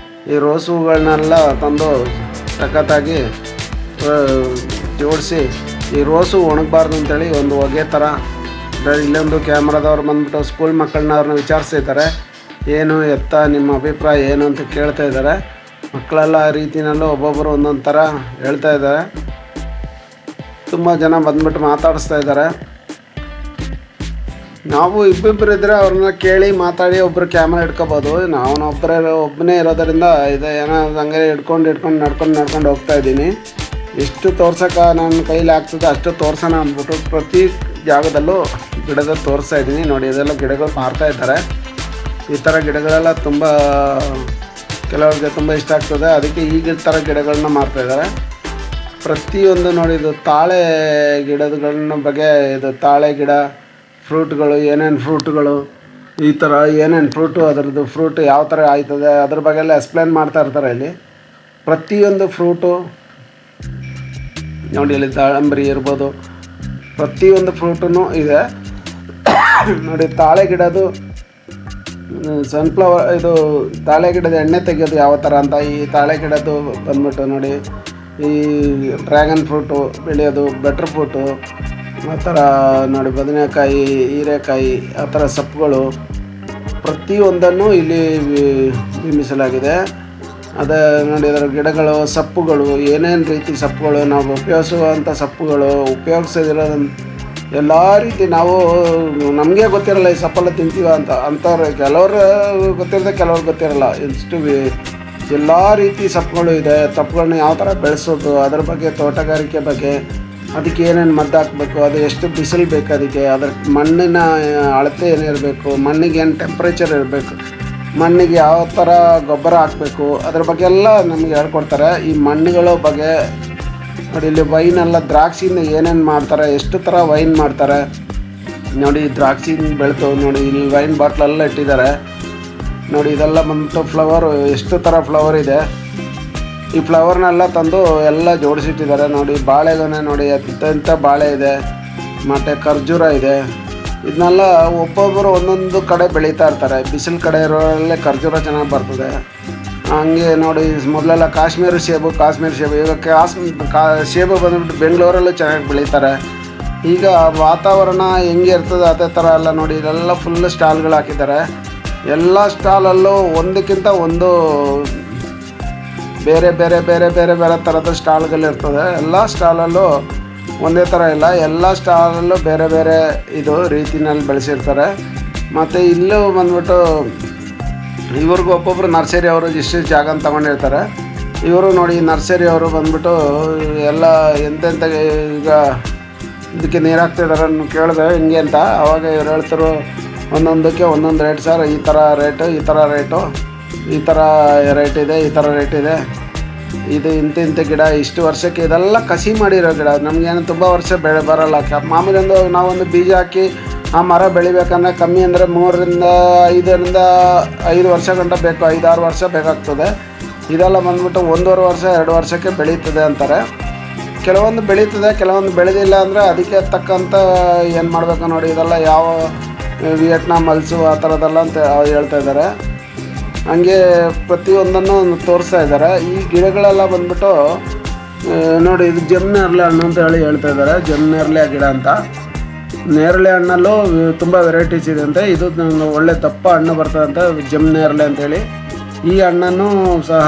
ಈ ರೋಸು ಹೂಗಳನ್ನೆಲ್ಲ ತಂದು ಸಖತ್ತಾಗಿ ಜೋಡಿಸಿ, ಈ ರೋಸು ಒಣಗಬಾರ್ದು ಅಂತೇಳಿ ಒಂದು ಹೊಗೆ ಥರ. ಇಲ್ಲೊಂದು ಕ್ಯಾಮ್ರಾದವ್ರು ಬಂದ್ಬಿಟ್ಟು ಸ್ಕೂಲ್ ಮಕ್ಕಳನ್ನ ಅವ್ರನ್ನ ವಿಚಾರಿಸ್ತಿದ್ದಾರೆ, ಏನು ಎತ್ತ ನಿಮ್ಮ ಅಭಿಪ್ರಾಯ ಏನು ಅಂತ ಕೇಳ್ತಾ ಇದ್ದಾರೆ. ಮಕ್ಕಳೆಲ್ಲ ಆ ರೀತಿಯಲ್ಲೂ ಒಬ್ಬೊಬ್ಬರು ಒಂದೊಂದು ಥರ ಹೇಳ್ತಾ ಇದ್ದಾರೆ. ತುಂಬ ಜನ ಬಂದ್ಬಿಟ್ಟು ಮಾತಾಡಿಸ್ತಾ ಇದ್ದಾರೆ. ನಾವು ಇಬ್ಬಿಬ್ಬರು ಇದ್ದರೆ ಅವ್ರನ್ನ ಕೇಳಿ ಮಾತಾಡಿ ಒಬ್ಬರು ಕ್ಯಾಮ್ರಾ ಇಟ್ಕೋಬೋದು. ಒಬ್ಬನೇ ಇರೋದರಿಂದ ಇದು ಏನೋ ಹಂಗೆ ಹಿಡ್ಕೊಂಡು ನಡ್ಕೊಂಡು ಹೋಗ್ತಾ ಇದ್ದೀನಿ. ಎಷ್ಟು ತೋರ್ಸೋಕೆ ನನ್ನ ಕೈಲಿ ಆಗ್ತದೆ ಅಷ್ಟು ತೋರ್ಸೋಣ ಅಂದ್ಬಿಟ್ಟು ಪ್ರತಿ ಜಾಗದಲ್ಲೂ ಗಿಡದಲ್ಲಿ ತೋರಿಸ್ತಾ ಇದ್ದೀನಿ. ನೋಡಿ ಇದೆಲ್ಲ ಗಿಡಗಳು ಮಾರ್ತಾ ಇದ್ದಾರೆ. ಈ ಥರ ಗಿಡಗಳೆಲ್ಲ ತುಂಬ ಕೆಲವ್ರಿಗೆ ತುಂಬ ಇಷ್ಟ ಆಗ್ತದೆ. ಅದಕ್ಕೆ ಈ ಥರ ಗಿಡಗಳನ್ನ ಮಾರ್ತಾಯಿದ್ದಾರೆ. ಪ್ರತಿಯೊಂದು ನೋಡಿ ಇದು ತಾಳೆ ಗಿಡಗಳನ್ನ ಬಗ್ಗೆ, ಇದು ತಾಳೆ ಗಿಡ, ಫ್ರೂಟ್ಗಳು, ಏನೇನು ಫ್ರೂಟ್ಗಳು, ಈ ಥರ ಏನೇನು ಫ್ರೂಟು, ಅದರದ್ದು ಫ್ರೂಟ್ ಯಾವ ಥರ ಆಯ್ತದೆ ಅದ್ರ ಬಗ್ಗೆ ಎಲ್ಲ ಎಕ್ಸ್ಪ್ಲೇನ್ ಮಾಡ್ತಾ ಇರ್ತಾರೆ ಇಲ್ಲಿ. ಪ್ರತಿಯೊಂದು ಫ್ರೂಟು ನೋಡಿ ಇಲ್ಲಿ ದಾಳಂಬರಿ ಇರ್ಬೋದು, ಪ್ರತಿಯೊಂದು ಫ್ರೂಟೂ ಇದೆ. ನೋಡಿ ತಾಳೆ ಗಿಡದು ಸನ್ಫ್ಲವರ್, ಇದು ತಾಳೆ ಗಿಡದ ಎಣ್ಣೆ ತೆಗೆಯೋದು ಯಾವ ಥರ ಅಂತ, ಈ ತಾಳೆ ಗಿಡದ್ದು ಬಂದ್ಬಿಟ್ಟು ನೋಡಿ ಈ ಡ್ರ್ಯಾಗನ್ ಫ್ರೂಟು ಬೆಳೆಯೋದು, ಬಟರ್ ಫ್ರೂಟು, ಆ ಥರ ನೋಡಿ ಬದನೆಕಾಯಿ, ಹೀರೆಕಾಯಿ, ಆ ಥರ ಸೊಪ್ಪುಗಳು ಪ್ರತಿಯೊಂದನ್ನು ಇಲ್ಲಿ ಬಿಂಬಿಸಲಾಗಿದೆ. ಅದೇ ನೋಡಿ ಅದರ ಗಿಡಗಳು, ಸೊಪ್ಪುಗಳು, ಏನೇನು ರೀತಿ ಸೊಪ್ಪುಗಳು, ನಾವು ಉಪಯೋಗಿಸುವಂಥ ಸೊಪ್ಪುಗಳು, ಉಪಯೋಗಿಸೋದಿರೋ ಎಲ್ಲ ರೀತಿ ನಾವು ನಮಗೆ ಗೊತ್ತಿರಲ್ಲ ಈ ಸೊಪ್ಪೆಲ್ಲ ತಿಂತೀವ ಅಂತ, ಅಂಥವ್ರು ಕೆಲವರು ಗೊತ್ತಿರುತ್ತೆ, ಕೆಲವ್ರು ಗೊತ್ತಿರಲ್ಲ. ಇಷ್ಟು ಎಲ್ಲ ರೀತಿ ಸೊಪ್ಪುಗಳು ಇದೆ. ಸೊಪ್ಪುಗಳನ್ನ ಯಾವ ಥರ ಬೆಳೆಸೋದು, ಅದ್ರ ಬಗ್ಗೆ, ತೋಟಗಾರಿಕೆ ಬಗ್ಗೆ, ಅದಕ್ಕೆ ಏನೇನು ಮದ್ದು ಹಾಕಬೇಕು, ಅದು ಎಷ್ಟು ಬಿಸಿಲು ಬೇಕು ಅದಕ್ಕೆ, ಅದರ ಮಣ್ಣಿನ ಅಳತೆ ಏನಿರಬೇಕು, ಮಣ್ಣಿಗೆ ಏನು ಟೆಂಪ್ರೇಚರ್ ಇರಬೇಕು, ಮಣ್ಣಿಗೆ ಯಾವ ಥರ ಗೊಬ್ಬರ ಹಾಕಬೇಕು, ಅದ್ರ ಬಗ್ಗೆ ಎಲ್ಲ ನಮಗೆ ಹೇಳ್ಕೊಡ್ತಾರೆ. ಈ ಮಣ್ಣುಗಳ ಬಗ್ಗೆ ನೋಡಿ, ಇಲ್ಲಿ ವೈನೆಲ್ಲ ದ್ರಾಕ್ಷಿಯಿಂದ ಏನೇನು ಮಾಡ್ತಾರೆ, ಎಷ್ಟು ಥರ ವೈನ್ ಮಾಡ್ತಾರೆ ನೋಡಿ. ದ್ರಾಕ್ಷಿನ ಬೆಳೆದು ನೋಡಿ ಇಲ್ಲಿ ವೈನ್ ಬಾಟ್ಲೆಲ್ಲ ಇಟ್ಟಿದ್ದಾರೆ ನೋಡಿ. ಇದೆಲ್ಲ ಬಂತು ಫ್ಲವರು, ಎಷ್ಟು ಥರ ಫ್ಲವರ್ ಇದೆ. ಈ ಫ್ಲವರ್ನೆಲ್ಲ ತಂದು ಎಲ್ಲ ಜೋಡಿಸಿಟ್ಟಿದ್ದಾರೆ ನೋಡಿ. ಬಾಳೆಗೊನೆ ನೋಡಿ, ಅತ್ಯಂತ ಬಾಳೆ ಇದೆ, ಮತ್ತು ಖರ್ಜೂರ ಇದೆ. ಇದನ್ನೆಲ್ಲ ಒಬ್ಬೊಬ್ಬರು ಒಂದೊಂದು ಕಡೆ ಬೆಳೀತಾ ಇರ್ತಾರೆ. ಬಿಸಿಲು ಕಡೆ ಇರೋಲ್ಲೇ ಖರ್ಜೂರ ಚೆನ್ನಾಗಿ ಬರ್ತದೆ. ಹಂಗೆ ನೋಡಿ ಮೊದಲೆಲ್ಲ ಕಾಶ್ಮೀರಿ ಸೇಬು, ಈಗ ಸೇಬು ಬಂದುಬಿಟ್ಟು ಬೆಂಗಳೂರಲ್ಲೂ ಚೆನ್ನಾಗಿ ಬೆಳೀತಾರೆ. ಈಗ ವಾತಾವರಣ ಹೆಂಗೆ ಇರ್ತದೆ ಅದೇ ಥರ ಎಲ್ಲ ನೋಡಿ. ಇದೆಲ್ಲ ಫುಲ್ ಸ್ಟಾಲ್ಗಳು ಹಾಕಿದ್ದಾರೆ. ಎಲ್ಲ ಸ್ಟಾಲಲ್ಲೂ ಒಂದಕ್ಕಿಂತ ಒಂದು ಬೇರೆ ಬೇರೆ ಬೇರೆ ಬೇರೆ ಬೇರೆ ಥರದ ಸ್ಟಾಲ್ಗಳಿರ್ತದೆ. ಎಲ್ಲ ಸ್ಟಾಲಲ್ಲೂ ಒಂದೇ ಥರ ಇಲ್ಲ, ಎಲ್ಲ ಸ್ಟಾಲಲ್ಲೂ ಬೇರೆ ಬೇರೆ ಇದು ರೀತಿನಲ್ಲಿ ಬೆಳೆಸಿರ್ತಾರೆ. ಮತ್ತು ಇಲ್ಲೂ ಬಂದ್ಬಿಟ್ಟು ಇವ್ರಿಗೂ ಒಬ್ಬೊಬ್ಬರು ನರ್ಸರಿ ಅವರು ಇಷ್ಟು ಜಾಗ ತೊಗೊಂಡಿರ್ತಾರೆ. ಇವರು ನೋಡಿ ನರ್ಸರಿ ಅವರು ಬಂದ್ಬಿಟ್ಟು ಎಲ್ಲ ಎಂತೆಂಥ ಈಗ ಇದಕ್ಕೆ ನೀರು ಹಾಕ್ತಿದ್ದಾರೆ ಕೇಳಿದೆ ಹಿಂಗೆ ಅಂತ. ಆವಾಗ ಇವ್ರು ಹೇಳ್ತಾರೆ ಒಂದೊಂದಕ್ಕೆ ಒಂದೊಂದು ರೇಟ್ ಸರ್, ಈ ಥರ ರೇಟು, ಈ ಥರ ರೇಟು, ಈ ಥರ ರೇಟ್ ಇದೆ, ಈ ಥರ ರೇಟ್ ಇದೆ, ಇದು ಇಂಥ ಗಿಡ ಇಷ್ಟು ವರ್ಷಕ್ಕೆ. ಇದೆಲ್ಲ ಕಸಿ ಮಾಡಿರೋ ಗಿಡ, ನಮಗೇನು ತುಂಬ ವರ್ಷ ಬರಲ್ಲ. ಮಾಮೂಲಿ ನಾವೊಂದು ಬೀಜ ಹಾಕಿ ಆ ಮರ ಬೆಳಿಬೇಕಂದ್ರೆ ಕಮ್ಮಿ ಅಂದರೆ 5 ವರ್ಷ ಗಂಟ ಬೇಕು, 5-6 ವರ್ಷ ಬೇಕಾಗ್ತದೆ. ಇದೆಲ್ಲ ಬಂದ್ಬಿಟ್ಟು 1.5 ವರ್ಷ 2 ವರ್ಷಕ್ಕೆ ಬೆಳೀತದೆ ಅಂತಾರೆ. ಕೆಲವೊಂದು ಬೆಳೀತದೆ, ಕೆಲವೊಂದು ಬೆಳೆದಿಲ್ಲ ಅಂದರೆ ಅದಕ್ಕೆ ತಕ್ಕಂಥ ಏನು ಮಾಡಬೇಕು ನೋಡಿ. ಇದೆಲ್ಲ ಯಾವ ವಿಯೆಟ್ನಾಂ ಮಲ್ಸು ಆ ಥರದ್ದೆಲ್ಲ ಅಂತ ಹೇಳ್ತಾ ಇದ್ದಾರೆ. ಹಂಗೆ ಪ್ರತಿಯೊಂದನ್ನು ತೋರಿಸ್ತಾ ಇದ್ದಾರೆ. ಈ ಗಿಡಗಳೆಲ್ಲ ಬಂದ್ಬಿಟ್ಟು ನೋಡಿ, ಇದು ಜಮ್ನೇರಳೆ ಹಣ್ಣು ಅಂತ ಹೇಳ್ತಾ ಇದ್ದಾರೆ. ಜಮ್ನೇರಳೆ ಗಿಡ ಅಂತ. ನೇರಳೆ ಹಣ್ಣಲ್ಲೂ ತುಂಬ ವೆರೈಟೀಸ್ ಇದೆ ಅಂತೆ. ಇದು ಒಳ್ಳೆ ದಪ್ಪ ಹಣ್ಣು ಬರ್ತದಂತೆ, ಜಮ್ನೇರಳೆ ಅಂತೇಳಿ. ಈ ಹಣ್ಣನ್ನು ಸಹ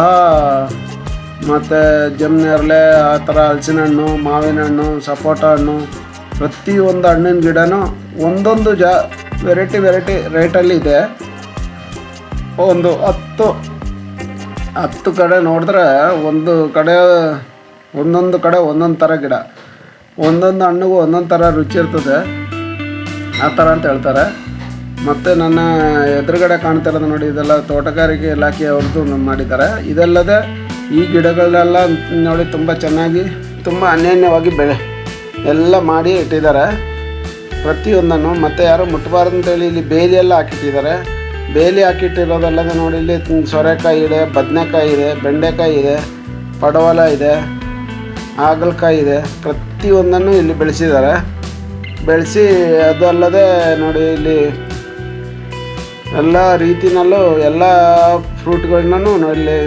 ಮತ್ತು ಜಮ್ನೇರಳೆ, ಆ ಥರ ಹಲಸಿನ ಹಣ್ಣು, ಮಾವಿನ ಹಣ್ಣು, ಸಪೋಟ ಹಣ್ಣು, ಪ್ರತಿಯೊಂದು ಹಣ್ಣಿನ ಗಿಡನೂ ಒಂದೊಂದು ವೆರೈಟಿ ರೇಟಲ್ಲಿ ಇದೆ. ಒಂದು 10 ಕಡೆ ನೋಡಿದ್ರೆ ಒಂದೊಂದು ಕಡೆ ಒಂದೊಂದು ಥರ ಗಿಡ, ಒಂದೊಂದು ಹಣ್ಣಿಗೂ ಒಂದೊಂದು ಥರ ರುಚಿ ಇರ್ತದೆ, ಆ ಥರ ಅಂತ ಹೇಳ್ತಾರೆ. ಮತ್ತು ನನ್ನ ಎದುರುಗಡೆ ಕಾಣ್ತಿರೋದು ನೋಡಿ, ಇದೆಲ್ಲ ತೋಟಗಾರಿಕೆ ಇಲಾಖೆ ಅವ್ರದ್ದು ಮಾಡಿದ್ದಾರೆ. ಇದಲ್ಲದೆ ಈ ಗಿಡಗಳೆಲ್ಲ ನೋಡಿ ತುಂಬ ಚೆನ್ನಾಗಿ, ತುಂಬ ಅನ್ಯೋನ್ಯವಾಗಿ ಎಲ್ಲ ಮಾಡಿ ಇಟ್ಟಿದ್ದಾರೆ ಪ್ರತಿಯೊಂದನ್ನು. ಮತ್ತು ಯಾರು ಮುಟ್ಟಬಾರ್ದು ಅಂತೇಳಿ ಇಲ್ಲಿ ಬೇಲಿಯೆಲ್ಲ ಹಾಕಿಟ್ಟಿದ್ದಾರೆ. ಬೇಲಿ ಹಾಕಿಟ್ಟಿರೋದಲ್ಲದೆ ನೋಡಿ, ಇಲ್ಲಿ ಸೋರೆಕಾಯಿ ಇದೆ, ಬದನೆಕಾಯಿ ಇದೆ, ಬೆಂಡೆಕಾಯಿ ಇದೆ, ಪಡವಲ ಇದೆ, ಹಾಗಲಕಾಯಿ ಇದೆ. ಪ್ರತಿಯೊಂದನ್ನು ಇಲ್ಲಿ ಬೆಳೆಸಿ ಅದು ಅಲ್ಲದೆ ನೋಡಿ ಇಲ್ಲಿ ಎಲ್ಲ ರೀತಿಯಲ್ಲೂ ಎಲ್ಲ ಫ್ರೂಟ್ಗಳನ್ನೂ ಇಲ್ಲಿ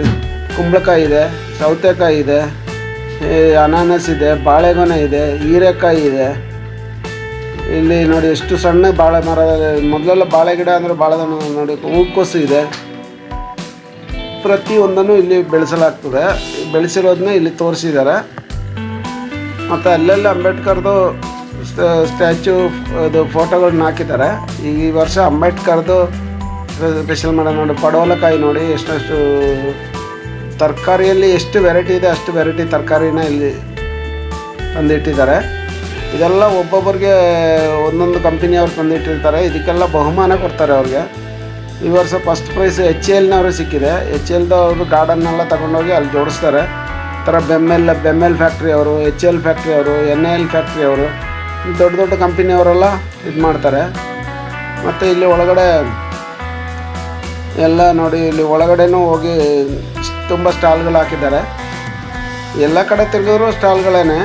ಕುಂಬಳಕಾಯಿ ಇದೆ, ಸೌತೆಕಾಯಿ ಇದೆ, ಅನಾನಸ್ ಇದೆ, ಬಾಳೆಗೊನೆ ಇದೆ, ಹೀರೆಕಾಯಿ ಇದೆ. ಇಲ್ಲಿ ನೋಡಿ ಎಷ್ಟು ಸಣ್ಣ ಬಾಳೆ ಮರ. ಮೊದಲೆಲ್ಲ ಬಾಳೆ ಗಿಡ ಅಂದರೆ ಬಾಳೆ ನೋಡಿ, ಹೂಕೋಸು ಇದೆ. ಪ್ರತಿಯೊಂದನ್ನು ಇಲ್ಲಿ ಬೆಳೆಸಲಾಗ್ತದೆ. ಬೆಳೆಸಿರೋದನ್ನ ಇಲ್ಲಿ ತೋರಿಸಿದ್ದಾರೆ. ಮತ್ತು ಅಲ್ಲೆಲ್ಲ ಅಂಬೇಡ್ಕರ್ದು ಸ್ಟ್ಯಾಚ್ಯೂ ಇದು ಫೋಟೋಗಳನ್ನ ಹಾಕಿದ್ದಾರೆ. ಈ ವರ್ಷ ಅಂಬೇಡ್ಕರ್ದು ಸ್ಪೆಷಲ್ ಮಾಡೋದು ನೋಡಿ. ಪಡವಲಕಾಯಿ ನೋಡಿ, ಎಷ್ಟೆಷ್ಟು ತರಕಾರಿಯಲ್ಲಿ ಎಷ್ಟು ವೆರೈಟಿ ಇದೆ ಅಷ್ಟು ವೆರೈಟಿ ತರಕಾರಿನ ಇಲ್ಲಿ ತಂದಿಟ್ಟಿದ್ದಾರೆ. ಇದೆಲ್ಲ ಒಬ್ಬೊಬ್ಬರಿಗೆ ಒಂದೊಂದು ಕಂಪನಿಯವ್ರು ತಂದಿಟ್ಟಿರ್ತಾರೆ. ಇದಕ್ಕೆಲ್ಲ ಬಹುಮಾನ ಕೊಡ್ತಾರೆ ಅವ್ರಿಗೆ. ಈ ವರ್ಷ ಫಸ್ಟ್ ಪ್ರೈಸ್ HLನವರು ಸಿಕ್ಕಿದೆ. HLದವರು ಗಾರ್ಡನ್ನೆಲ್ಲ ತಗೊಂಡೋಗಿ ಅಲ್ಲಿ ಜೋಡಿಸ್ತಾರೆ. ಥರ ಬೆಮ್ಮೆಲ್ ಫ್ಯಾಕ್ಟ್ರಿ ಅವರು, HL ಫ್ಯಾಕ್ಟ್ರಿ ಅವರು, NAL ಫ್ಯಾಕ್ಟ್ರಿ ಅವರು, ದೊಡ್ಡ ದೊಡ್ಡ ಕಂಪನಿಯವರೆಲ್ಲ ಇದು ಮಾಡ್ತಾರೆ. ಮತ್ತು ಇಲ್ಲಿ ಒಳಗಡೆ ಎಲ್ಲ ನೋಡಿ, ಇಲ್ಲಿ ಒಳಗಡೆನೂ ಹೋಗಿ ತುಂಬ ಸ್ಟಾಲ್ಗಳು ಹಾಕಿದ್ದಾರೆ. ಎಲ್ಲ ಕಡೆ ತಿರುಗಿದ್ರು ಸ್ಟಾಲ್ಗಳೇ.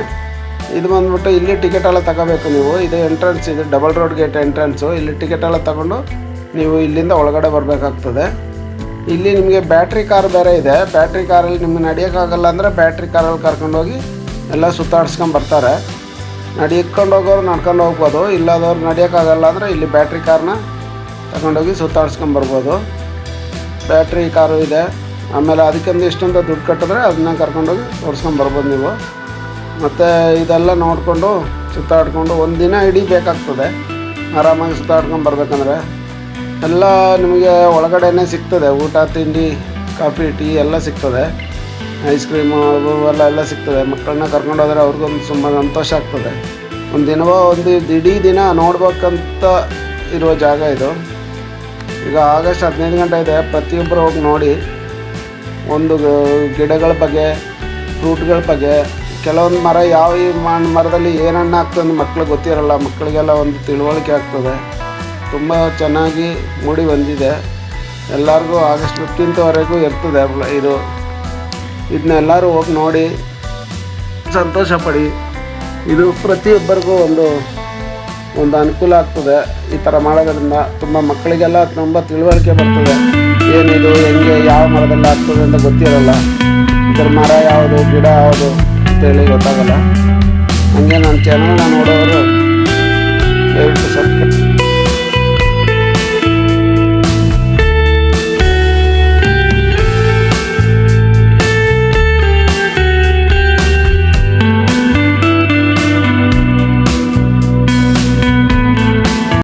ಇದು ಬಂದ್ಬಿಟ್ಟು ಇಲ್ಲಿ ಟಿಕೆಟ್ ಎಲ್ಲ ತಗೋಬೇಕು ನೀವು. ಇದು ಎಂಟ್ರೆನ್ಸ್, ಇದು ಡಬಲ್ ರೋಡ್ ಗೇಟ್ ಎಂಟ್ರೆನ್ಸು. ಇಲ್ಲಿ ಟಿಕೆಟ್ ಎಲ್ಲ ತಗೊಂಡು ನೀವು ಇಲ್ಲಿಂದ ಒಳಗಡೆ ಬರಬೇಕಾಗ್ತದೆ. ಇಲ್ಲಿ ನಿಮಗೆ ಬ್ಯಾಟ್ರಿ ಕಾರ್ ಬೇರೆ ಇದೆ. ಬ್ಯಾಟ್ರಿ ಕಾರಲ್ಲಿ ನಿಮ್ಗೆ ನಡೆಯೋಕ್ಕಾಗಲ್ಲ ಅಂದರೆ ಬ್ಯಾಟ್ರಿ ಕಾರಲ್ಲಿ ಕರ್ಕೊಂಡೋಗಿ ಎಲ್ಲ ಸುತ್ತಾಡ್ಸ್ಕೊಂಡು ಬರ್ತಾರೆ. ನಡ್ಕೊಂಡು ಹೋಗೋರು ನಡ್ಕೊಂಡು ಹೋಗ್ಬೋದು, ಇಲ್ಲದವ್ರು ನಡೆಯೋಕ್ಕಾಗಲ್ಲ ಅಂದರೆ ಇಲ್ಲಿ ಬ್ಯಾಟ್ರಿ ಕಾರ್ನ ತಗೊಂಡೋಗಿ ಸುತ್ತಾಡ್ಸ್ಕೊಂಡು ಬರ್ಬೋದು. ಬ್ಯಾಟ್ರಿ ಕಾರು ಇದೆ. ಆಮೇಲೆ ಅದಕ್ಕೊಂದು ಇಷ್ಟೊಂದು ದುಡ್ಡು ಕಟ್ಟಿದ್ರೆ ಅದನ್ನ ಕರ್ಕೊಂಡೋಗಿ ಓಡಿಸ್ಕೊಂಡು ಬರ್ಬೋದು ನೀವು. ಮತ್ತು ಇದೆಲ್ಲ ನೋಡಿಕೊಂಡು ಸುತ್ತಾಡ್ಕೊಂಡು ಒಂದು ದಿನ ಇಡೀ ಬೇಕಾಗ್ತದೆ ಆರಾಮಾಗಿ ಸುತ್ತಾಡ್ಕೊಂಡು ಬರ್ಬೇಕಂದ್ರೆ. ಎಲ್ಲ ನಿಮಗೆ ಒಳಗಡೆನೇ ಸಿಗ್ತದೆ, ಊಟ ತಿಂಡಿ ಕಾಫಿ ಟೀ ಎಲ್ಲ ಸಿಗ್ತದೆ, ಐಸ್ ಕ್ರೀಮು ಎಲ್ಲ ಸಿಗ್ತದೆ. ಮಕ್ಕಳನ್ನ ಕರ್ಕೊಂಡು ಹೋದರೆ ಅವ್ರಿಗೊಂದು ತುಂಬ ಸಂತೋಷ ಆಗ್ತದೆ. ಒಂದು ದಿನವೋ ಒಂದು ಇಡೀ ದಿನ ನೋಡ್ಬೇಕಂತ ಇರುವ ಜಾಗ ಇದು. ಈಗ ಆಗಸ್ಟ್ 15 ಗಂಟೆ ಇದೆ. ಪ್ರತಿಯೊಬ್ಬರು ಹೋಗಿ ನೋಡಿ. ಒಂದು ಗಿಡಗಳ ಬಗ್ಗೆ, ಫ್ರೂಟ್ಗಳ ಬಗ್ಗೆ, ಕೆಲವೊಂದು ಮರ ಯಾವ ಈ ಮರದಲ್ಲಿ ಏನನ್ನ ಆಗ್ತದೆ ಮಕ್ಳಿಗೆ ಗೊತ್ತಿರಲ್ಲ. ಮಕ್ಕಳಿಗೆಲ್ಲ ಒಂದು ತಿಳುವಳಿಕೆ ಆಗ್ತದೆ. ತುಂಬ ಚೆನ್ನಾಗಿ ಮೂಡಿ ಬಂದಿದೆ. ಎಲ್ಲರಿಗೂ ಆಗಸ್ಟ್ 15ವರೆಗೂ ಇರ್ತದೆ ಇದು. ಇದನ್ನೆಲ್ಲರೂ ಹೋಗಿ ನೋಡಿ ಸಂತೋಷ ಪಡಿ. ಇದು ಪ್ರತಿಯೊಬ್ಬರಿಗೂ ಒಂದು ಅನುಕೂಲ ಆಗ್ತದೆ ಈ ಥರ ಮಾಡೋದ್ರಿಂದ. ತುಂಬ ಮಕ್ಕಳಿಗೆಲ್ಲ ತುಂಬ ತಿಳುವಳಿಕೆ ಬರ್ತದೆ. ಏನಿದು ಹೆಂಗೆ ಯಾವ ಮರದಲ್ಲಿ ಆಗ್ತದೆ ಅಂತ ಗೊತ್ತಿರಲ್ಲ. ಇದರ ಮರ ಯಾವುದು, ಗಿಡ ಯಾವುದು ಅಂತೇಳಿ ಗೊತ್ತಾಗಲ್ಲ. ಹಾಗೆ ನನ್ನ ಚಾನಲ್ನ ನೋಡೋರು ದಯವಿಟ್ಟು ಸಬ್ಸ್ಕ್ರೈಬ್